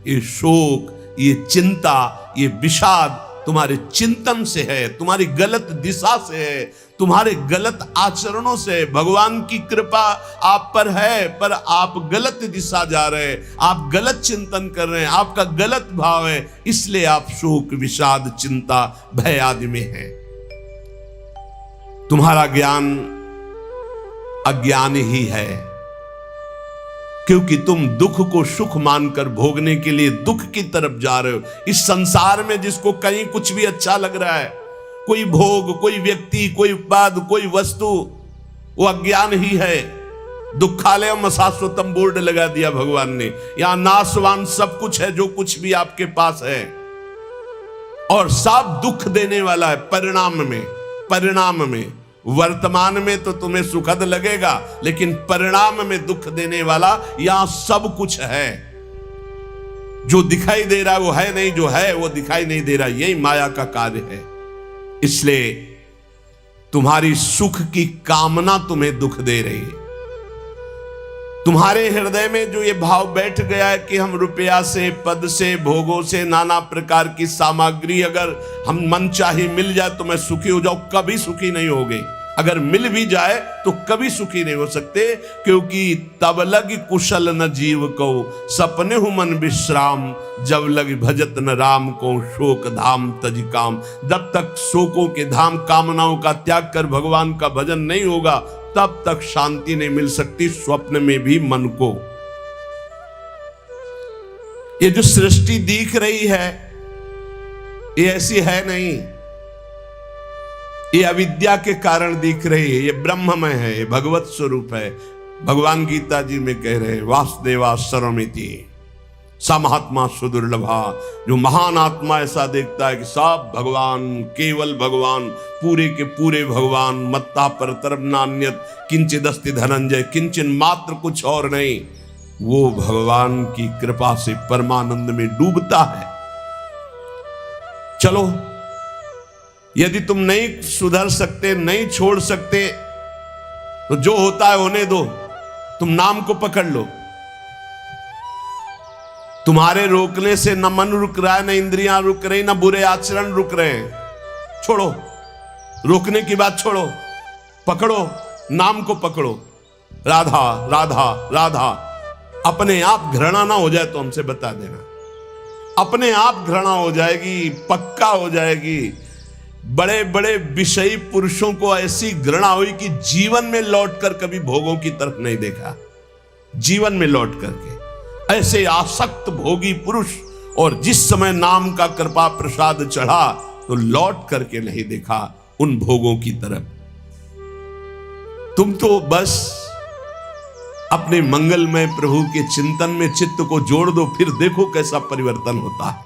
ये शोक, ये चिंता, ये विषाद तुम्हारे चिंतन से है, तुम्हारी गलत दिशा से है, तुम्हारे गलत आचरणों से। भगवान की कृपा आप पर है, पर आप गलत दिशा जा रहे हैं, आप गलत चिंतन कर रहे हैं, आपका गलत भाव है, इसलिए आप शोक, विषाद, चिंता, भय आदि में हैं। तुम्हारा ज्ञान अज्ञान ही है, क्योंकि तुम दुख को सुख मानकर भोगने के लिए दुख की तरफ जा रहे हो। इस संसार में जिसको कहीं कुछ भी अच्छा लग रहा है, कोई भोग, कोई व्यक्ति, कोई उत्पाद, कोई वस्तु, वो अज्ञान ही है। दुखालय शाश्वतम बोर्ड लगा दिया भगवान ने, यहां नाशवान सब कुछ है जो कुछ भी आपके पास है, और सब दुख देने वाला है परिणाम में। वर्तमान में तो तुम्हें सुखद लगेगा, लेकिन परिणाम में दुख देने वाला यहां सब कुछ है। जो दिखाई दे रहा है वो है नहीं, जो है वो दिखाई नहीं दे रहा, यही माया का कार्य है। इसलिए तुम्हारी सुख की कामना तुम्हें दुख दे रही है। तुम्हारे हृदय में जो ये भाव बैठ गया है कि हम रुपया से, पद से, भोगों से, नाना प्रकार की सामग्री अगर हम मन चाहे मिल जाए तो मैं सुखी हो जाऊं, कभी सुखी नहीं होगे। अगर मिल भी जाए तो कभी सुखी नहीं हो सकते, क्योंकि तब लग कुशल न जीव को, सपने हु मन विश्राम, जब लग भजत न राम को, शोक धाम तज काम। जब तक शोकों के धाम, कामनाओं का त्याग कर भगवान का भजन नहीं होगा, तब तक शांति नहीं मिल सकती, स्वप्न में भी मन को। ये जो सृष्टि दिख रही है ये ऐसी है नहीं, ये अविद्या के कारण दिख रही है, ये ब्रह्ममय है, ये भगवत स्वरूप है। भगवान गीता जी में कह रहे हैं वासुदेवा सर्वमिति सा महात्मा सुदुर्लभा। जो महान आत्मा ऐसा देखता है कि सब भगवान, केवल भगवान, पूरे के पूरे भगवान, मत्ता पर तरफ नान्यत किंचित अस्ति धनंजय, किंचन मात्र कुछ और नहीं, वो भगवान की कृपा से परमानंद में डूबता है। चलो, यदि तुम नहीं सुधर सकते, नहीं छोड़ सकते, तो जो होता है होने दो, तुम नाम को पकड़ लो। तुम्हारे रोकने से न मन रुक रहा है, न इंद्रियां रुक रही, न बुरे आचरण रुक रहे हैं। छोड़ो, रोकने की बात छोड़ो, पकड़ो, नाम को पकड़ो। राधा राधा राधा। अपने आप घृणा ना हो जाए तो हमसे बता देना, अपने आप घृणा हो जाएगी, पक्का हो जाएगी। बड़े बड़े विषयी पुरुषों को ऐसी घृणा हुई कि जीवन में लौटकर कभी भोगों की तरफ नहीं देखा, जीवन में लौट करके ऐसे आसक्त भोगी पुरुष, और जिस समय नाम का कृपा प्रसाद चढ़ा तो लौट करके नहीं देखा उन भोगों की तरफ। तुम तो बस अपने मंगलमय प्रभु के चिंतन में चित्त को जोड़ दो, फिर देखो कैसा परिवर्तन होता है।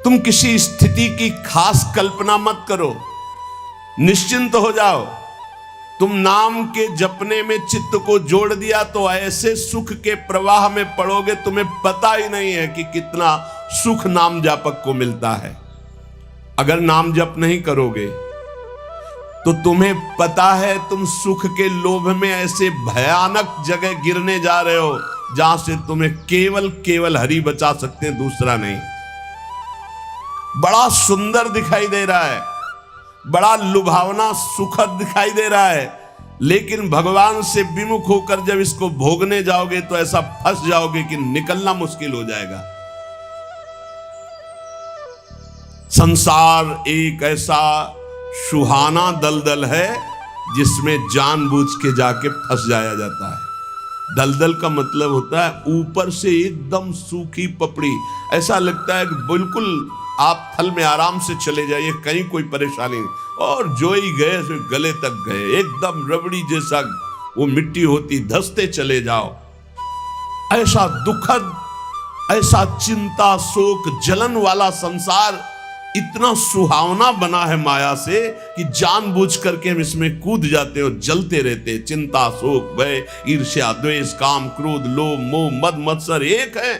तुम किसी स्थिति की खास कल्पना मत करो, निश्चिंत हो जाओ। तुम नाम के जपने में चित्त को जोड़ दिया तो ऐसे सुख के प्रवाह में पड़ोगे, तुम्हें पता ही नहीं है कि कितना सुख नाम जापक को मिलता है। अगर नाम जप नहीं करोगे तो तुम्हें पता है तुम सुख के लोभ में ऐसे भयानक जगह गिरने जा रहे हो जहां से तुम्हें केवल हरि बचा सकते हैं, दूसरा नहीं। बड़ा सुंदर दिखाई दे रहा है, बड़ा लुभावना सुखद दिखाई दे रहा है, लेकिन भगवान से विमुख होकर जब इसको भोगने जाओगे तो ऐसा फंस जाओगे कि निकलना मुश्किल हो जाएगा। संसार एक ऐसा सुहाना दलदल है जिसमें जानबूझ के जाके फंस जाया जाता है। दलदल का मतलब होता है ऊपर से एकदम सूखी पपड़ी, ऐसा लगता है कि बिल्कुल आप थल में आराम से चले जाइए, कहीं कोई परेशानी नहीं, और जो ही गए सो गले तक गए, एकदम रबड़ी जैसा वो मिट्टी होती, धंसते चले जाओ। ऐसा दुखद, ऐसा चिंता, शोक, जलन वाला संसार इतना सुहावना बना है माया से कि जानबूझ करके हम इसमें कूद जाते और जलते रहते। चिंता, शोक, भय, ईर्ष्या, द्वेष, काम, क्रोध, लोभ, मोह, मद, मत्सर एक है।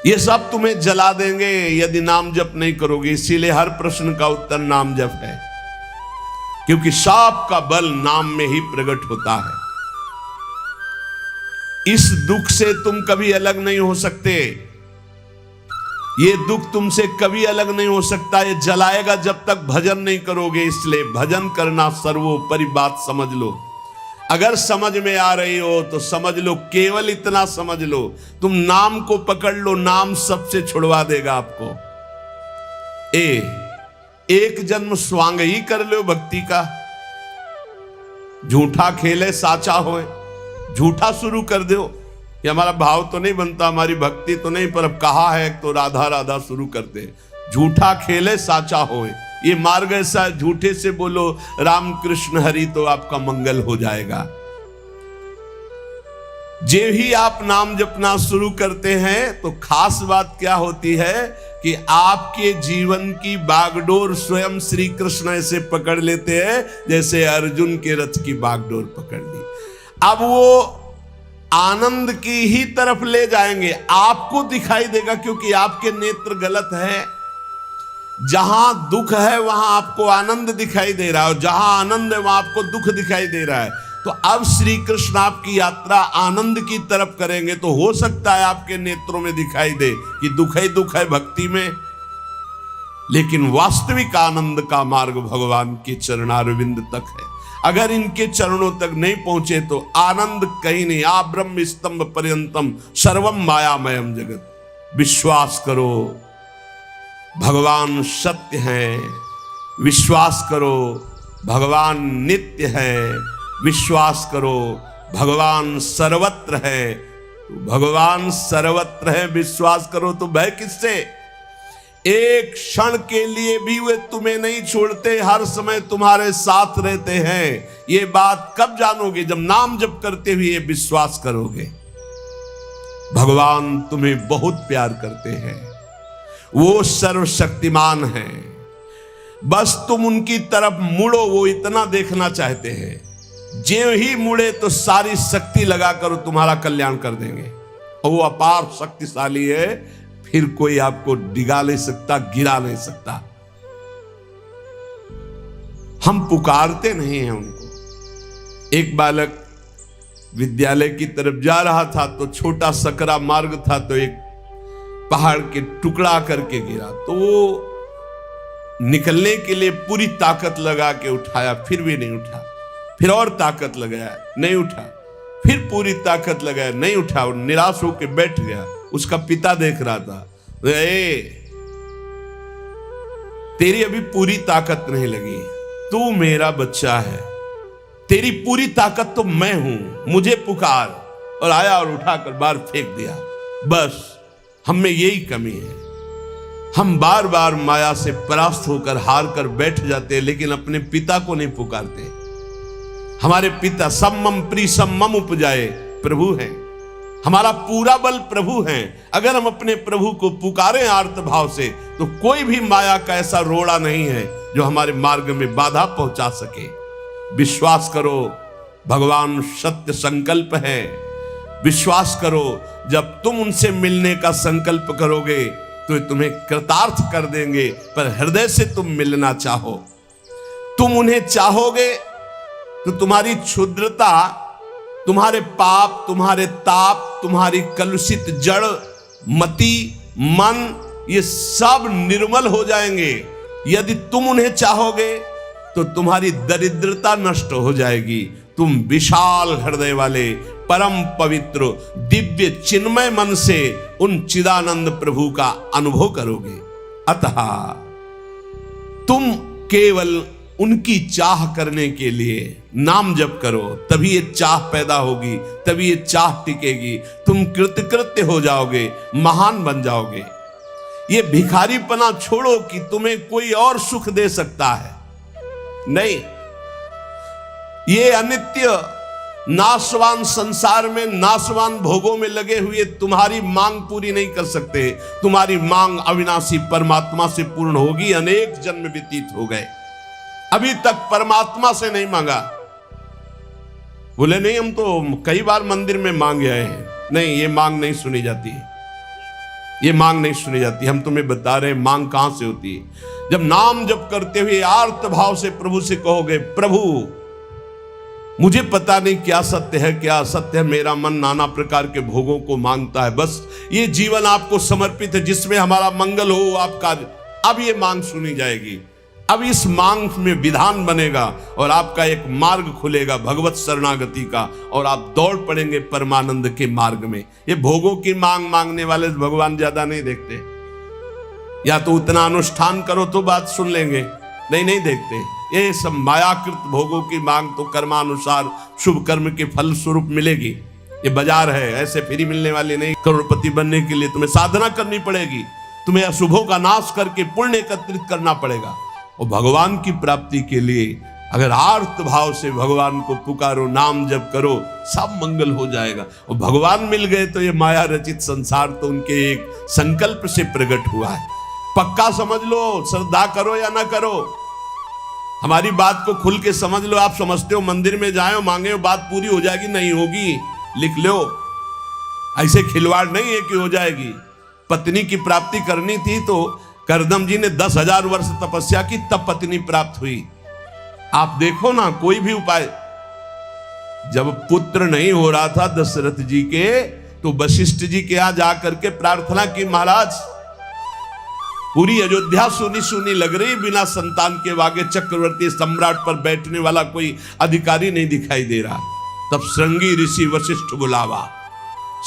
ये सब तुम्हें जला देंगे यदि नाम जप नहीं करोगे। इसीलिए हर प्रश्न का उत्तर नाम जप है, क्योंकि सब का बल नाम में ही प्रकट होता है। इस दुख से तुम कभी अलग नहीं हो सकते। ये दुख तुमसे कभी अलग नहीं हो सकता। ये जलाएगा जब तक भजन नहीं करोगे। इसलिए भजन करना सर्वोपरि बात समझ लो। अगर समझ में आ रही हो तो समझ लो, केवल इतना समझ लो, तुम नाम को पकड़ लो, नाम सबसे छुड़वा देगा आपको। एक जन्म स्वांग ही कर लो भक्ति का। झूठा खेले साचा होए, झूठा शुरू कर दो कि हमारा भाव तो नहीं बनता, हमारी भक्ति तो नहीं, पर अब कहा है तो राधा राधा शुरू करते। झूठा खेले साचा होए, ये मार्ग ऐसा है। झूठे से बोलो राम कृष्ण हरि तो आपका मंगल हो जाएगा। जे ही आप नाम जपना शुरू करते हैं तो खास बात क्या होती है कि आपके जीवन की बागडोर स्वयं श्री कृष्ण ऐसे पकड़ लेते हैं जैसे अर्जुन के रथ की बागडोर पकड़ ली। अब वो आनंद की ही तरफ ले जाएंगे। आपको दिखाई देगा क्योंकि आपके नेत्र गलत है। जहां दुख है वहां आपको आनंद दिखाई दे रहा है, और जहां आनंद है वहां आपको दुख दिखाई दे रहा है। तो अब श्री कृष्ण आपकी यात्रा आनंद की तरफ करेंगे तो हो सकता है आपके नेत्रों में दिखाई दे कि दुख ही दुख है भक्ति में, लेकिन वास्तविक आनंद का मार्ग भगवान के चरणारविंद तक है। अगर इनके चरणों तक नहीं पहुंचे तो आनंद कहीं नहीं। आ ब्रह्म स्तंभ पर्यंतम सर्वम मायामयम जगत। विश्वास करो भगवान सत्य है, विश्वास करो भगवान नित्य है, विश्वास करो भगवान सर्वत्र है। भगवान सर्वत्र है, विश्वास करो तो भय किससे। एक क्षण के लिए भी वे तुम्हें नहीं छोड़ते, हर समय तुम्हारे साथ रहते हैं। ये बात कब जानोगे, जब नाम जप करते हुए विश्वास करोगे। भगवान तुम्हें बहुत प्यार करते हैं, वो सर्वशक्तिमान हैं। बस तुम उनकी तरफ मुड़ो, वो इतना देखना चाहते हैं। जो ही मुड़े तो सारी शक्ति लगाकर तुम्हारा कल्याण कर देंगे, और वो अपार शक्तिशाली है। फिर कोई आपको डिगा नहीं सकता, गिरा नहीं सकता। हम पुकारते नहीं हैं उनको। एक बालक विद्यालय की तरफ जा रहा था तो छोटा सकरा मार्ग था, तो एक पहाड़ के टुकड़ा करके गिरा, तो वो निकलने के लिए पूरी ताकत लगा के उठाया, फिर भी नहीं उठा। फिर और ताकत लगाया, नहीं उठा। फिर पूरी ताकत लगाया, नहीं उठा। और निराश होकर बैठ गया। उसका पिता देख रहा था, तेरी अभी पूरी ताकत नहीं लगी, तू मेरा बच्चा है, तेरी पूरी ताकत तो मैं हूं, मुझे पुकार। और आया और उठाकर बाहर फेंक दिया। बस हम में यही कमी है। हम बार बार माया से परास्त होकर हार कर बैठ जाते हैं, लेकिन अपने पिता को नहीं पुकारते। हमारे पिता सम्मम प्री सम्मम उपजाए प्रभु हैं। हमारा पूरा बल प्रभु हैं। अगर हम अपने प्रभु को पुकारें आर्त भाव से तो कोई भी माया का ऐसा रोड़ा नहीं है जो हमारे मार्ग में बाधा पहुंचा सके। विश्वास करो भगवान सत्य संकल्प है। विश्वास करो जब तुम उनसे मिलने का संकल्प करोगे तो तुम्हें कृतार्थ कर देंगे। पर हृदय से तुम मिलना चाहो, तुम उन्हें चाहोगे तो तुम्हारी क्षुद्रता, तुम्हारे पाप, तुम्हारे ताप, तुम्हारी कलुषित जड़ मति मन, ये सब निर्मल हो जाएंगे। यदि तुम उन्हें चाहोगे तो तुम्हारी दरिद्रता नष्ट हो जाएगी। तुम विशाल हृदय वाले परम पवित्र दिव्य चिन्मय मन से उन चिदानंद प्रभु का अनुभव करोगे। अतः तुम केवल उनकी चाह करने के लिए नाम जप करो, तभी ये चाह पैदा होगी, तभी ये चाह टिकेगी। तुम कृतकृत्य हो जाओगे, महान बन जाओगे। ये भिखारीपना छोड़ो कि तुम्हें कोई और सुख दे सकता है, नहीं। ये अनित्य नाशवान संसार में नाशवान भोगों में लगे हुए तुम्हारी मांग पूरी नहीं कर सकते। तुम्हारी मांग अविनाशी परमात्मा से पूर्ण होगी। अनेक जन्म व्यतीत हो गए, अभी तक परमात्मा से नहीं मांगा। बोले नहीं, हम तो कई बार मंदिर में मांग आए हैं। नहीं, ये मांग नहीं सुनी जाती, ये मांग नहीं सुनी जाती। हम तुम्हें बता रहे हैं मांग कहां से होती है। जब नाम जप करते हुए आर्त भाव से प्रभु से कहोगे, प्रभु मुझे पता नहीं क्या सत्य है क्या असत्य है, मेरा मन नाना प्रकार के भोगों को मांगता है, बस ये जीवन आपको समर्पित है, जिसमें हमारा मंगल हो आपका। अब ये मांग सुनी जाएगी। अब इस मांग में विधान बनेगा और आपका एक मार्ग खुलेगा भगवत शरणागति का, और आप दौड़ पड़ेंगे परमानंद के मार्ग में। ये भोगों की मांग मांगने वाले भगवान ज्यादा नहीं देखते। या तो उतना अनुष्ठान करो तो बात सुन लेंगे, नहीं देखते। ये सब मायाकृत भोगों की मांग तो कर्मानुसार शुभ कर्म के फल स्वरूप मिलेगी। ये बाजार है, ऐसे फ्री मिलने वाली नहीं। करोड़पति बनने के लिए तुम्हें साधना करनी पड़ेगी, तुम्हें अशुभों का नाश करके पुण्य एकत्रित करना पड़ेगा। और भगवान की प्राप्ति के लिए अगर आर्त भाव से भगवान को पुकारो, नाम जप करो, सब मंगल हो जाएगा। और भगवान मिल गए तो ये माया रचित संसार तो उनके एक संकल्प से प्रकट हुआ है। पक्का समझ लो, श्रद्धा करो या ना करो, हमारी बात को खुल के समझ लो। आप समझते हो मंदिर में जाए मांगे बात पूरी हो जाएगी, नहीं होगी। लिख लो, ऐसे खिलवाड़ नहीं है कि हो जाएगी। पत्नी की प्राप्ति करनी थी तो करदम जी ने 10,000 वर्ष तपस्या की, तब पत्नी प्राप्त हुई। आप देखो ना, कोई भी उपाय। जब पुत्र नहीं हो रहा था दशरथ जी के, तो वशिष्ठ जी के यहां जाकर के प्रार्थना की, महाराज पूरी अयोध्या सुनी सुनी लग रही, बिना संतान के वागे चक्रवर्ती सम्राट पर बैठने वाला कोई अधिकारी नहीं दिखाई दे रहा। तब श्रृंगी ऋषि वशिष्ठ बुलावा,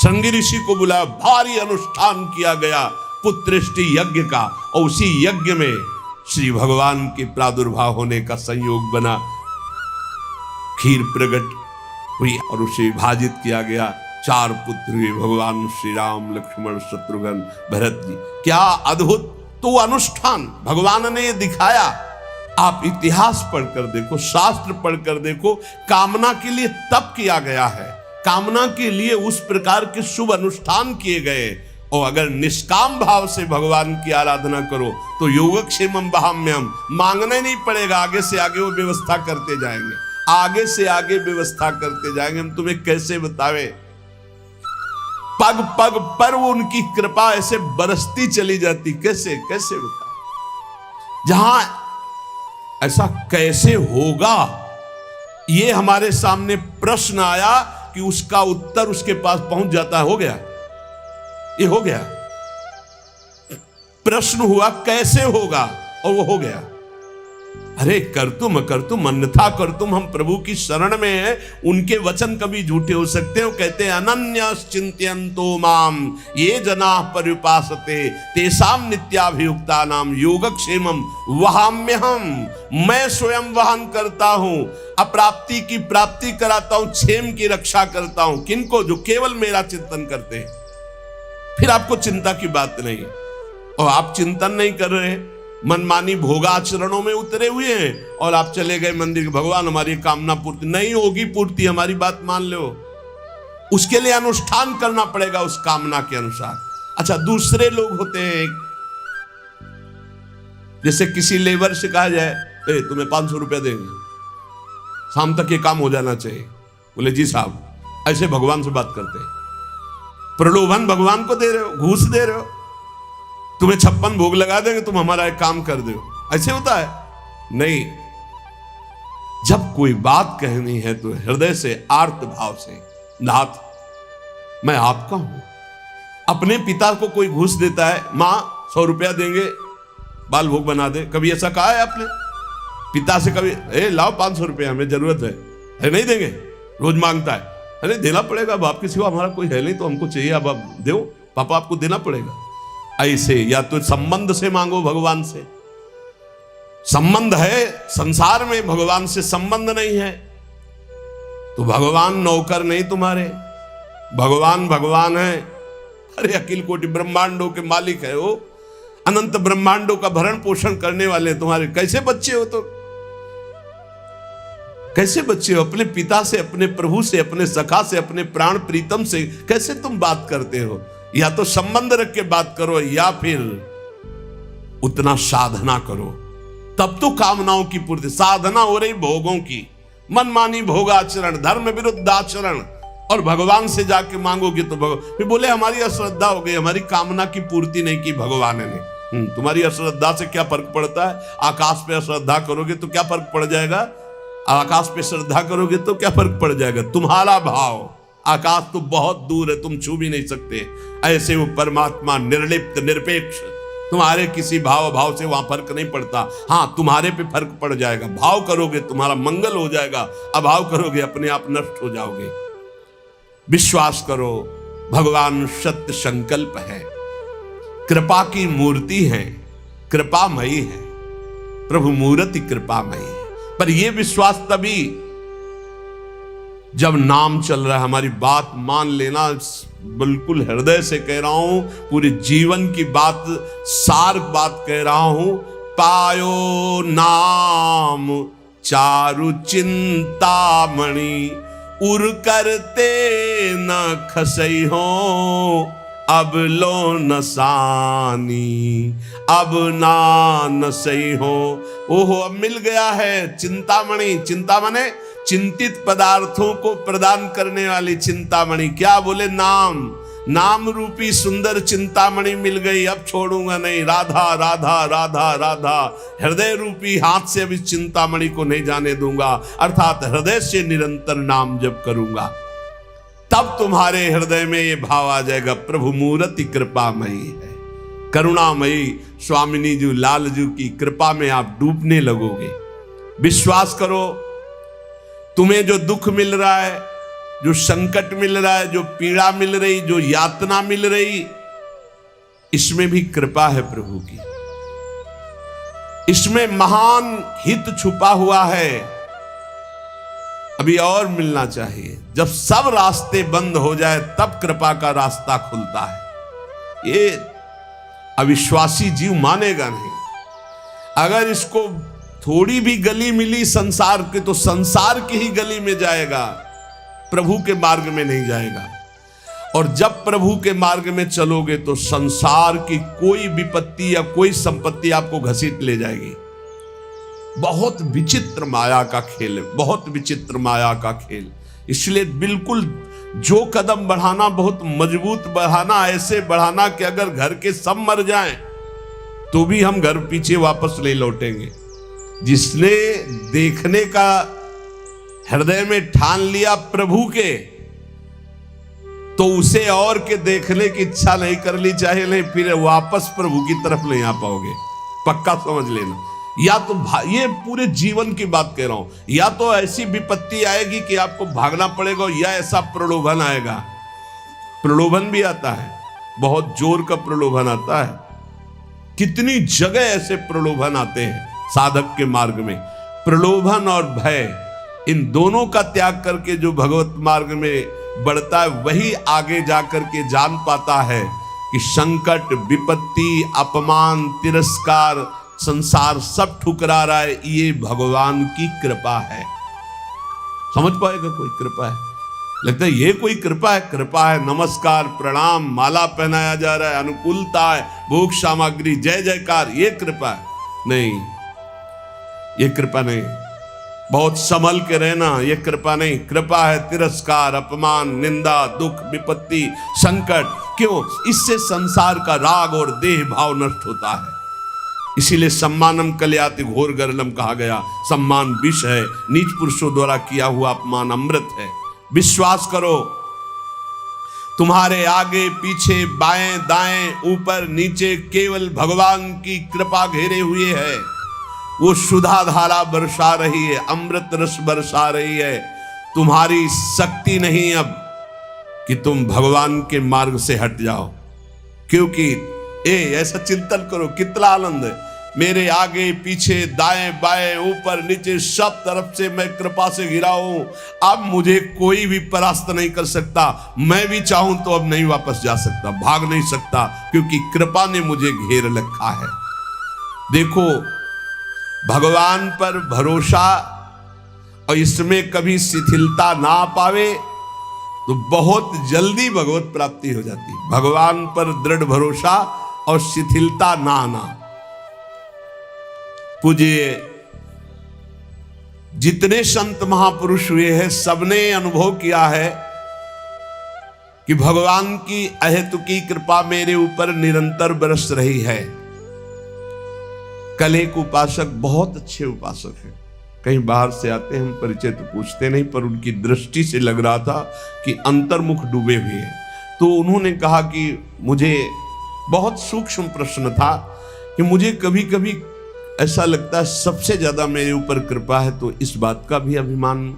श्रृंगी ऋषि को बुलाया, भारी अनुष्ठान किया गया पुत्रेष्टि यज्ञ का, और उसी यज्ञ में श्री भगवान के प्रादुर्भाव होने का संयोग बना। खीर प्रकट हुई और उसे विभाजित किया गया। 4 पुत्र हुए, भगवान श्री राम, लक्ष्मण, शत्रुघ्न, भरत जी। क्या अद्भुत तो अनुष्ठान भगवान ने ये दिखाया। आप इतिहास पढ़कर देखो, शास्त्र पढ़कर देखो, कामना के लिए तप किया गया है, कामना के लिए उस प्रकार के शुभ अनुष्ठान किए गए। और अगर निष्काम भाव से भगवान की आराधना करो तो योगक्षेमम वहाम्यम, मांगना नहीं पड़ेगा, आगे से आगे वो व्यवस्था करते जाएंगे, आगे से आगे व्यवस्था करते जाएंगे। हम तुम्हें कैसे बतावे, पग पग पर वो उनकी कृपा ऐसे बरसती चली जाती, कैसे कैसे बताए। जहां ऐसा कैसे होगा, ये हमारे सामने प्रश्न आया कि उसका उत्तर उसके पास पहुंच जाता है। हो गया, ये हो गया। प्रश्न हुआ कैसे होगा, और वो हो गया। अरे कर तुम अन्यथा कर तुम, हम प्रभु की शरण में हैं, उनके वचन कभी झूठे हो सकते हो। कहते हैं अनन्यश्चिन्तयन्तो माम ये जनाः पर्युपासते तेषां नित्याभियुक्तानां योगक्षेमं वहाम्यहम्। मैं स्वयं वहन करता हूं, अप्राप्ति की प्राप्ति कराता हूं, क्षेम की रक्षा करता हूं। किनको? जो केवल मेरा चिंतन करते हैं। फिर आपको चिंता की बात नहीं, और आप चिंतन नहीं कर रहे, मनमानी भोगाचरणों में उतरे हुए हैं, और आप चले गए मंदिर, भगवान हमारी कामना पूर्ति नहीं होगी, पूर्ति हमारी बात मान लो। उसके लिए अनुष्ठान करना पड़ेगा उस कामना के अनुसार। अच्छा, दूसरे लोग होते हैं, जैसे किसी लेबर से कहा जाए तुम्हें 500 रुपया देंगे, शाम तक ये काम हो जाना चाहिए। बोले जी साहब, ऐसे भगवान से बात करते हैं। प्रलोभन भगवान को दे रहे हो, घूस दे रहे हो। तुम्हें 56 भोग लगा देंगे, तुम हमारा एक काम कर दो, ऐसे होता है? नहीं। जब कोई बात कहनी है तो हृदय से, आर्त भाव से, नाथ मैं आपका हूं। अपने पिता को कोई घूस देता है, मां 100 रुपया देंगे बाल भोग बना दे, कभी ऐसा कहा है आपने पिता से? कभी लाओ 500 रुपया, हमें जरूरत है नहीं देंगे, रोज मांगता है, अरे देना पड़ेगा, बाप के सिवा हमारा कोई है नहीं, तो हमको चाहिए, अब आप दो, पापा आपको देना पड़ेगा। ऐसे या तो संबंध से मांगो भगवान से, संबंध है संसार में, भगवान से संबंध नहीं है तो भगवान नौकर नहीं तुम्हारे, भगवान भगवान है। अरे अखिल कोटि ब्रह्मांडों के मालिक है वो, अनंत ब्रह्मांडों का भरण पोषण करने वाले तुम्हारे कैसे बच्चे हो? तो कैसे बच्चे हो? अपने पिता से, अपने प्रभु से, अपने सखा से, अपने प्राण प्रीतम से कैसे तुम बात करते हो? या तो संबंध रख के बात करो या फिर उतना साधना करो, तब तो कामनाओं की पूर्ति। साधना हो रही भोगों की, मनमानी भोगाचरण, धर्म विरुद्ध आचरण, और भगवान से जाके मांगोगे तो भगवान फिर बोले हमारी अश्रद्धा हो गई, हमारी कामना की पूर्ति नहीं की भगवान ने। तुम्हारी अश्रद्धा से क्या फर्क पड़ता है? आकाश पे अश्रद्धा करोगे तो क्या फर्क पड़ जाएगा? आकाश पे श्रद्धा करोगे तो क्या फर्क पड़ जाएगा? तुम्हारा भाव, आकाश तो बहुत दूर है, तुम छू भी नहीं सकते। ऐसे वो परमात्मा निर्लिप्त निरपेक्ष, तुम्हारे किसी भाव से वहां फर्क नहीं पड़ता। हाँ, तुम्हारे पे फर्क पड़ जाएगा। भाव करोगे तुम्हारा मंगल हो जाएगा, अभाव करोगे अपने आप नष्ट हो जाओगे। विश्वास करो, भगवान सत्य संकल्प है, कृपा की मूर्ति है, कृपामयी है, प्रभु मूर्ति कृपामयी है। पर यह विश्वास तभी जब नाम चल रहा है। हमारी बात मान लेना, बिल्कुल हृदय से कह रहा हूं, पूरे जीवन की बात, सार बात कह रहा हूं। पायो नाम चारु चिंतामणि, उर करते न खसई हो, अब लो नसानी, अब ना नसई हो। ओहो, अब मिल गया है चिंतामणि। चिंता माने चिंतित पदार्थों को प्रदान करने वाली चिंतामणि। क्या बोले? नाम, नाम रूपी सुंदर चिंतामणि मिल गई, अब छोड़ूंगा नहीं। राधा राधा राधा राधा, हृदय रूपी हाथ से अब इस चिंतामणि को नहीं जाने दूंगा, अर्थात हृदय से निरंतर नाम जप करूंगा। तब तुम्हारे हृदय में ये भाव आ जाएगा, प्रभु मूर्ति कृपामयी है, करुणामयी। स्वामिनी जी, लाल जी की कृपा में आप डूबने लगोगे। विश्वास करो, तुम्हें जो दुख मिल रहा है, जो संकट मिल रहा है, जो पीड़ा मिल रही, जो यातना मिल रही, इसमें भी कृपा है प्रभु की। इसमें महान हित छुपा हुआ है। अभी और मिलना चाहिए। जब सब रास्ते बंद हो जाए तब कृपा का रास्ता खुलता है। ये अविश्वासी जीव मानेगा नहीं। अगर इसको थोड़ी भी गली मिली संसार के, तो संसार की ही गली में जाएगा, प्रभु के मार्ग में नहीं जाएगा। और जब प्रभु के मार्ग में चलोगे तो संसार की कोई विपत्ति या कोई संपत्ति आपको घसीट ले जाएगी। बहुत विचित्र माया का खेल है, बहुत विचित्र माया का खेल। इसलिए बिल्कुल जो कदम बढ़ाना बहुत मजबूत बढ़ाना, ऐसे बढ़ाना कि अगर घर के सब मर जाएं तो भी हम घर पीछे वापस नहीं लौटेंगे। जिसने देखने का हृदय में ठान लिया प्रभु के, तो उसे और के देखने की इच्छा नहीं कर ली, चाहे नहीं, फिर वापस प्रभु की तरफ नहीं आ पाओगे, पक्का समझ लेना। या तो ये पूरे जीवन की बात कह रहा हूं, या तो ऐसी विपत्ति आएगी कि आपको भागना पड़ेगा, या ऐसा प्रलोभन आएगा। प्रलोभन भी आता है, बहुत जोर का प्रलोभन आता है। कितनी जगह ऐसे प्रलोभन आते हैं साधक के मार्ग में। प्रलोभन और भय, इन दोनों का त्याग करके जो भगवत मार्ग में बढ़ता है, वही आगे जाकर के जान पाता है कि संकट, विपत्ति, अपमान, तिरस्कार, संसार सब ठुकरा रहा है, ये भगवान की कृपा है। समझ पाएगा कोई कृपा है? लगता है ये कोई कृपा है? कृपा है, नमस्कार, प्रणाम, माला पहनाया जा रहा है, अनुकूलता है, भोग सामग्री, जय जयकार, ये कृपा है? नहीं, ये कृपा नहीं। बहुत संभल के रहना, ये कृपा नहीं। कृपा है तिरस्कार, अपमान, निंदा, दुख, विपत्ति, संकट। क्यों? इससे संसार का राग और देह भाव नष्ट होता है। इसीलिए सम्मानम कलयाति घोर गरलम कहा गया। सम्मान विष है, नीच पुरुषों द्वारा किया हुआ अपमान अमृत है। विश्वास करो, तुम्हारे आगे पीछे, बाएं दाएं, ऊपर नीचे केवल भगवान की कृपा घेरे हुए है। वो सुधा धारा बरसा रही है, अमृत रस बरसा रही है। तुम्हारी शक्ति नहीं अब कि तुम भगवान के मार्ग से हट जाओ, क्योंकि ऐसा चिंतन करो कितना आनंद है। मेरे आगे पीछे दाएं बाएं ऊपर नीचे सब तरफ से मैं कृपा से घिरा हूं। अब मुझे कोई भी परास्त नहीं कर सकता। मैं भी चाहूं तो अब नहीं वापस जा सकता, भाग नहीं सकता, क्योंकि कृपा ने मुझे घेर रखा है। देखो, भगवान पर भरोसा और इसमें कभी शिथिलता ना पावे तो बहुत जल्दी भगवत प्राप्ति हो जाती। भगवान पर दृढ़ भरोसा और शिथिलता ना आना। पूज्य जितने संत महापुरुष हुए हैं सबने अनुभव किया है कि भगवान की अहेतुकी कृपा मेरे ऊपर निरंतर बरस रही है। कल एक उपासक, बहुत अच्छे उपासक हैं, कहीं बाहर से आते हैं, हम परिचय तो पूछते नहीं, पर उनकी दृष्टि से लग रहा था कि अंतर्मुख डूबे हुए हैं। तो उन्होंने कहा कि मुझे बहुत सूक्ष्म प्रश्न था कि मुझे कभी कभी ऐसा लगता है सबसे ज्यादा मेरे ऊपर कृपा है, तो इस बात का भी अभिमान।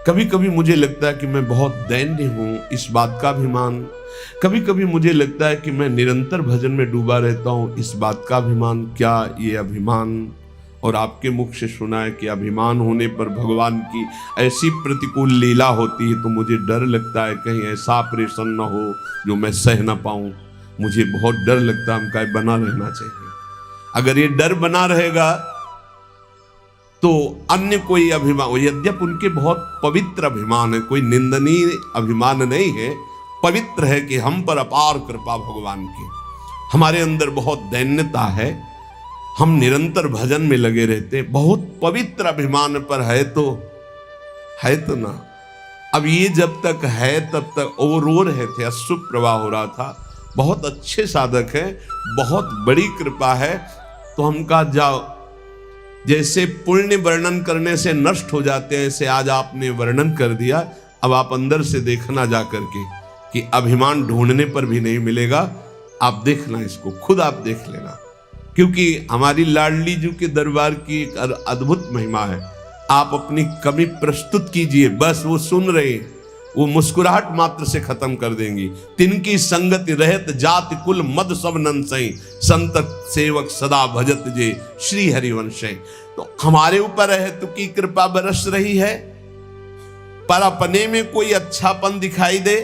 कभी कभी मुझे लगता है कि मैं बहुत दैन्य हूं, इस बात का अभिमान। कभी कभी मुझे लगता है कि मैं निरंतर भजन में डूबा रहता हूं, इस बात का अभिमान। क्या ये अभिमान? और आपके मुख से सुना है कि अभिमान होने पर भगवान की ऐसी प्रतिकूल लीला होती है, तो मुझे डर लगता है कहीं ऐसा ऑपरेशन न हो जो मैं सह न पाऊं। मुझे बहुत डर लगता है, हमका बना रहना चाहिए। अगर ये डर बना रहेगा तो अन्य कोई अभिमान, यद्यपि उनके बहुत पवित्र अभिमान है, कोई निंदनीय अभिमान नहीं है, पवित्र है कि हम पर अपार कृपा भगवान की, हमारे अंदर बहुत दैन्यता है, हम निरंतर भजन में लगे रहते, बहुत पवित्र अभिमान पर है तो ना। अब ये जब तक है तब तक वो रो रहे थे, अश्रु प्रवाह हो रहा था। बहुत अच्छे साधक है, बहुत बड़ी कृपा है। तो हम कहा जाओ, जैसे पुण्य वर्णन करने से नष्ट हो जाते हैं, ऐसे आज आपने वर्णन कर दिया। अब आप अंदर से देखना जा करके कि अभिमान ढूंढने पर भी नहीं मिलेगा। आप देखना, इसको खुद आप देख लेना, क्योंकि हमारी लाडली जी के दरबार की एक अद्भुत महिमा है। आप अपनी कमी प्रस्तुत कीजिए, बस वो सुन रहे हैं, वो मुस्कुराहट मात्र से खत्म कर देंगी। तिनकी संगति रहत जाति कुल मद सब नंसई, संत सेवक सदा भजत जे श्री हरिवंश। तो हमारे ऊपर है तो की कृपा बरस रही है, पर अपने में कोई अच्छापन दिखाई दे,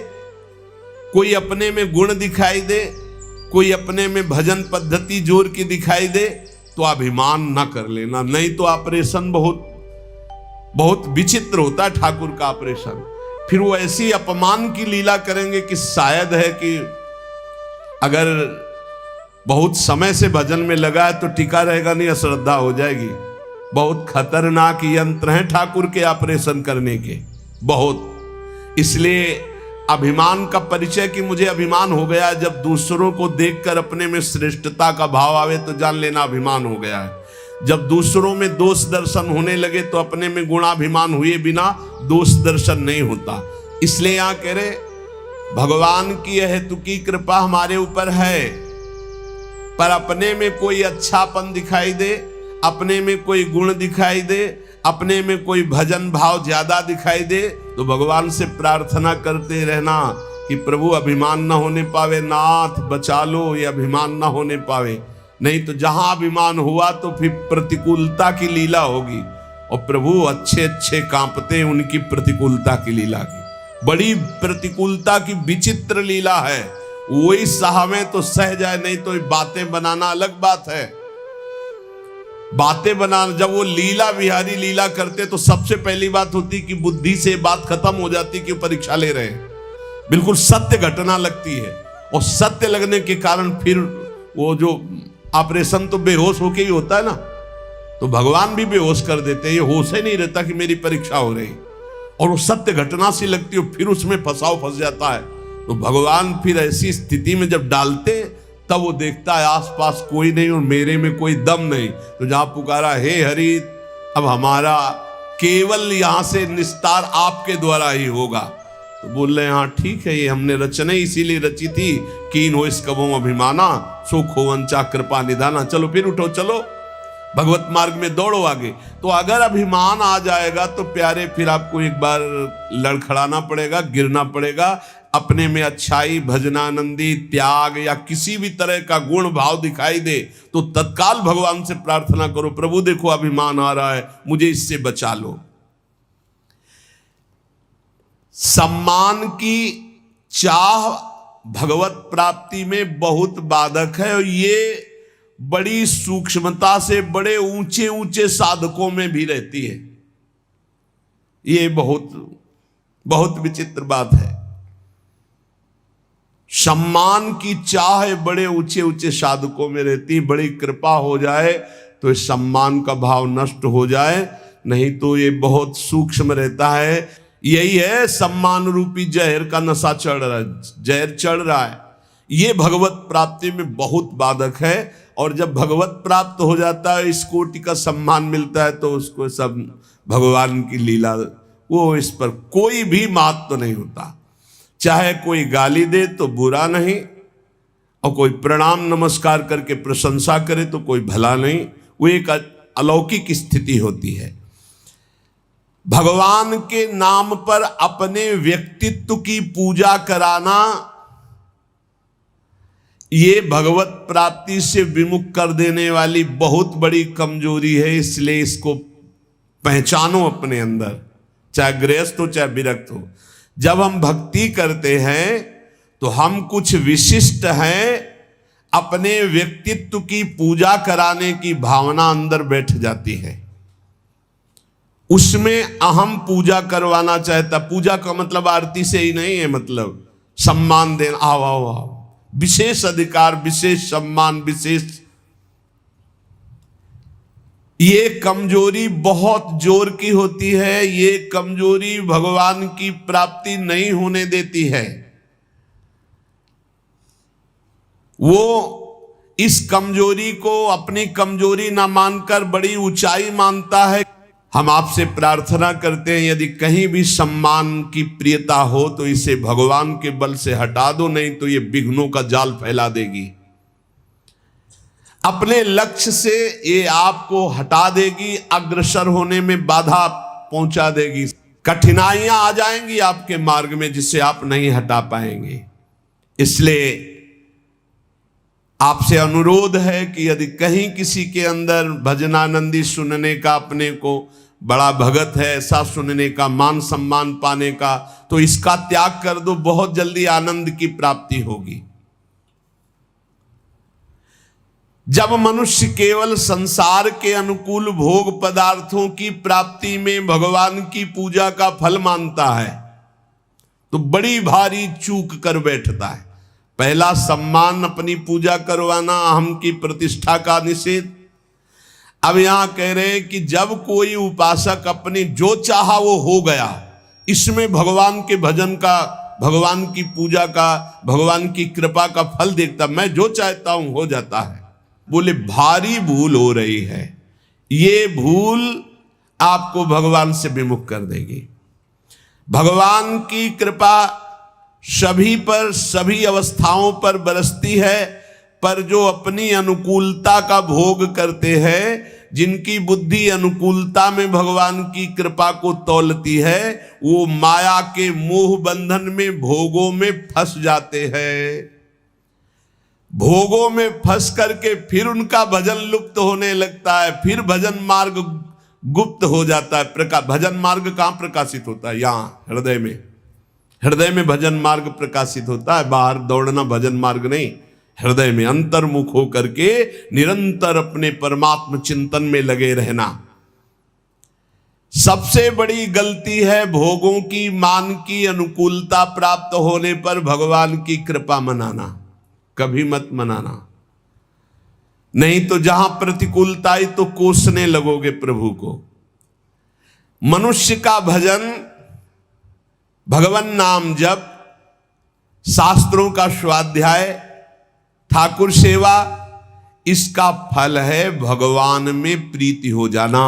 कोई अपने में गुण दिखाई दे, कोई अपने में भजन पद्धति जोर की दिखाई दे, तो अभिमान ना कर लेना, नहीं तो ऑपरेशन बहुत विचित्र होता है ठाकुर का ऑपरेशन। फिर वो ऐसी अपमान की लीला करेंगे कि शायद है कि अगर बहुत समय से भजन में लगा है तो टिका रहेगा नहीं, अश्रद्धा हो जाएगी। बहुत खतरनाक यंत्र हैं ठाकुर के ऑपरेशन करने के, बहुत। इसलिए अभिमान का परिचय कि मुझे अभिमान हो गया, जब दूसरों को देखकर अपने में श्रेष्ठता का भाव आवे तो जान लेना अभिमान हो गया है। जब दूसरों में दोष दर्शन होने लगे तो अपने में गुणाभिमान हुए बिना दोष दर्शन नहीं होता। इसलिए यहां कह रहे भगवान की हेतुकी कृपा हमारे ऊपर है, पर अपने में कोई अच्छापन दिखाई दे, अपने में कोई गुण दिखाई दे, अपने में कोई भजन भाव ज्यादा दिखाई दे, तो भगवान से प्रार्थना करते रहना कि प्रभु अभिमान ना होने पावे, नाथ बचा लो, ये अभिमान ना होने पावे। नहीं तो जहां अभिमान हुआ तो फिर प्रतिकूलता की लीला होगी, और प्रभु अच्छे अच्छे कांपते उनकी प्रतिकूलता की लीला की। बड़ी प्रतिकूलता की विचित्र लीला है, वही सहावे तो सह जाए, नहीं तो बातें बनाना अलग बात है। बातें बनाना, जब वो लीला विहारी लीला करते तो सबसे पहली बात होती कि बुद्धि से बात खत्म हो जाती कि परीक्षा ले रहे हैं, बिल्कुल सत्य घटना लगती है, और सत्य लगने के कारण फिर वो जो ऑपरेशन तो बेहोश होके ही होता है ना, तो भगवान भी बेहोश कर देते हैं। ये होश ही नहीं रहता कि मेरी परीक्षा हो रही, और वो सत्य घटना सी लगती है, फिर उसमें फंस जाता है। तो भगवान फिर ऐसी स्थिति में जब डालते तब वो देखता है आसपास कोई नहीं और मेरे में कोई दम नहीं, तो जहां पुकारा हे हरि, अब हमारा केवल यहां से निस्तार आपके द्वारा ही होगा, तो बोल रहे हाँ ठीक है, ये हमने रचना इसीलिए रची थी, कीन हो इस कबों अभिमाना, सुख हो वंचा कृपा निधाना। चलो फिर उठो, चलो भगवत मार्ग में दौड़ो आगे। तो अगर अभिमान आ जाएगा तो प्यारे फिर आपको एक बार लड़खड़ाना पड़ेगा, गिरना पड़ेगा। अपने में अच्छाई, भजनानंदी, त्याग या किसी भी तरह का गुण भाव दिखाई दे तो तत्काल भगवान से प्रार्थना करो, प्रभु देखो अभिमान आ रहा है, मुझे इससे बचा लो। सम्मान की चाह भगवत प्राप्ति में बहुत बाधक है और ये बड़ी सूक्ष्मता से बड़े ऊंचे ऊंचे साधकों में भी रहती है। ये बहुत बहुत विचित्र बात है। सम्मान की चाह बड़े ऊंचे ऊंचे साधकों में रहती है। बड़ी कृपा हो जाए तो इस सम्मान का भाव नष्ट हो जाए, नहीं तो ये बहुत सूक्ष्म रहता है। यही है सम्मान रूपी जहर का नशा चढ़ रहा है, जहर चढ़ रहा है। ये भगवत प्राप्ति में बहुत बाधक है। और जब भगवत प्राप्त हो जाता है, इस कोटि का सम्मान मिलता है, तो उसको सब भगवान की लीला, वो इस पर कोई भी महत्व नहीं होता। चाहे कोई गाली दे तो बुरा नहीं, और कोई प्रणाम नमस्कार करके प्रशंसा करे तो कोई भला नहीं। वो एक अलौकिक स्थिति होती है। भगवान के नाम पर अपने व्यक्तित्व की पूजा कराना ये भगवत प्राप्ति से विमुख कर देने वाली बहुत बड़ी कमजोरी है। इसलिए इसको पहचानो अपने अंदर, चाहे गृहस्थ हो चाहे विरक्त हो। जब हम भक्ति करते हैं तो हम कुछ विशिष्ट हैं, अपने व्यक्तित्व की पूजा कराने की भावना अंदर बैठ जाती है। उसमें अहम पूजा करवाना चाहता। पूजा का मतलब आरती से ही नहीं है, मतलब सम्मान देना, आओ आओ आओ, विशेष अधिकार, विशेष सम्मान, विशेष। ये कमजोरी बहुत जोर की होती है। ये कमजोरी भगवान की प्राप्ति नहीं होने देती है। वो इस कमजोरी को अपनी कमजोरी ना मानकर बड़ी ऊंचाई मानता है। हम आपसे प्रार्थना करते हैं, यदि कहीं भी सम्मान की प्रियता हो तो इसे भगवान के बल से हटा दो, नहीं तो ये विघ्नों का जाल फैला देगी। अपने लक्ष्य से ये आपको हटा देगी, अग्रसर होने में बाधा पहुंचा देगी। कठिनाइयां आ जाएंगी आपके मार्ग में जिसे आप नहीं हटा पाएंगे। इसलिए आपसे अनुरोध है कि यदि कहीं किसी के अंदर भजनानंदी सुनने का, अपने को बड़ा भगत है ऐसा सुनने का, मान सम्मान पाने का, तो इसका त्याग कर दो, बहुत जल्दी आनंद की प्राप्ति होगी। जब मनुष्य केवल संसार के अनुकूल भोग पदार्थों की प्राप्ति में भगवान की पूजा का फल मानता है तो बड़ी भारी चूक कर बैठता है। पहला सम्मान, अपनी पूजा करवाना, अहम की प्रतिष्ठा का निषेध। अब यहां कह रहे हैं कि जब कोई उपासक अपनी जो चाहा वो हो गया, इसमें भगवान के भजन का, भगवान की पूजा का, भगवान की कृपा का फल देखता, मैं जो चाहता हूं हो जाता है, बोले भारी भूल हो रही है। ये भूल आपको भगवान से विमुख कर देगी। भगवान की कृपा सभी पर, सभी अवस्थाओं पर बरसती है, पर जो अपनी अनुकूलता का भोग करते हैं, जिनकी बुद्धि अनुकूलता में भगवान की कृपा को तौलती है, वो माया के मोह बंधन में, भोगों में फंस जाते हैं। भोगों में फंस करके फिर उनका भजन लुप्त होने लगता है, फिर भजन मार्ग गुप्त हो जाता है। भजन मार्ग कहां प्रकाशित होता है? यहां हृदय में। हृदय में भजन मार्ग प्रकाशित होता है, बाहर दौड़ना भजन मार्ग नहीं। हृदय में अंतर्मुख होकर के निरंतर अपने परमात्म चिंतन में लगे रहना। सबसे बड़ी गलती है भोगों की, मान की अनुकूलता प्राप्त होने पर भगवान की कृपा मनाना। कभी मत मनाना, नहीं तो जहां प्रतिकूलता आई तो कोसने लगोगे प्रभु को। मनुष्य का भजन, भगवान नाम जप, शास्त्रों का स्वाध्याय, ठाकुर सेवा, इसका फल है भगवान में प्रीति हो जाना।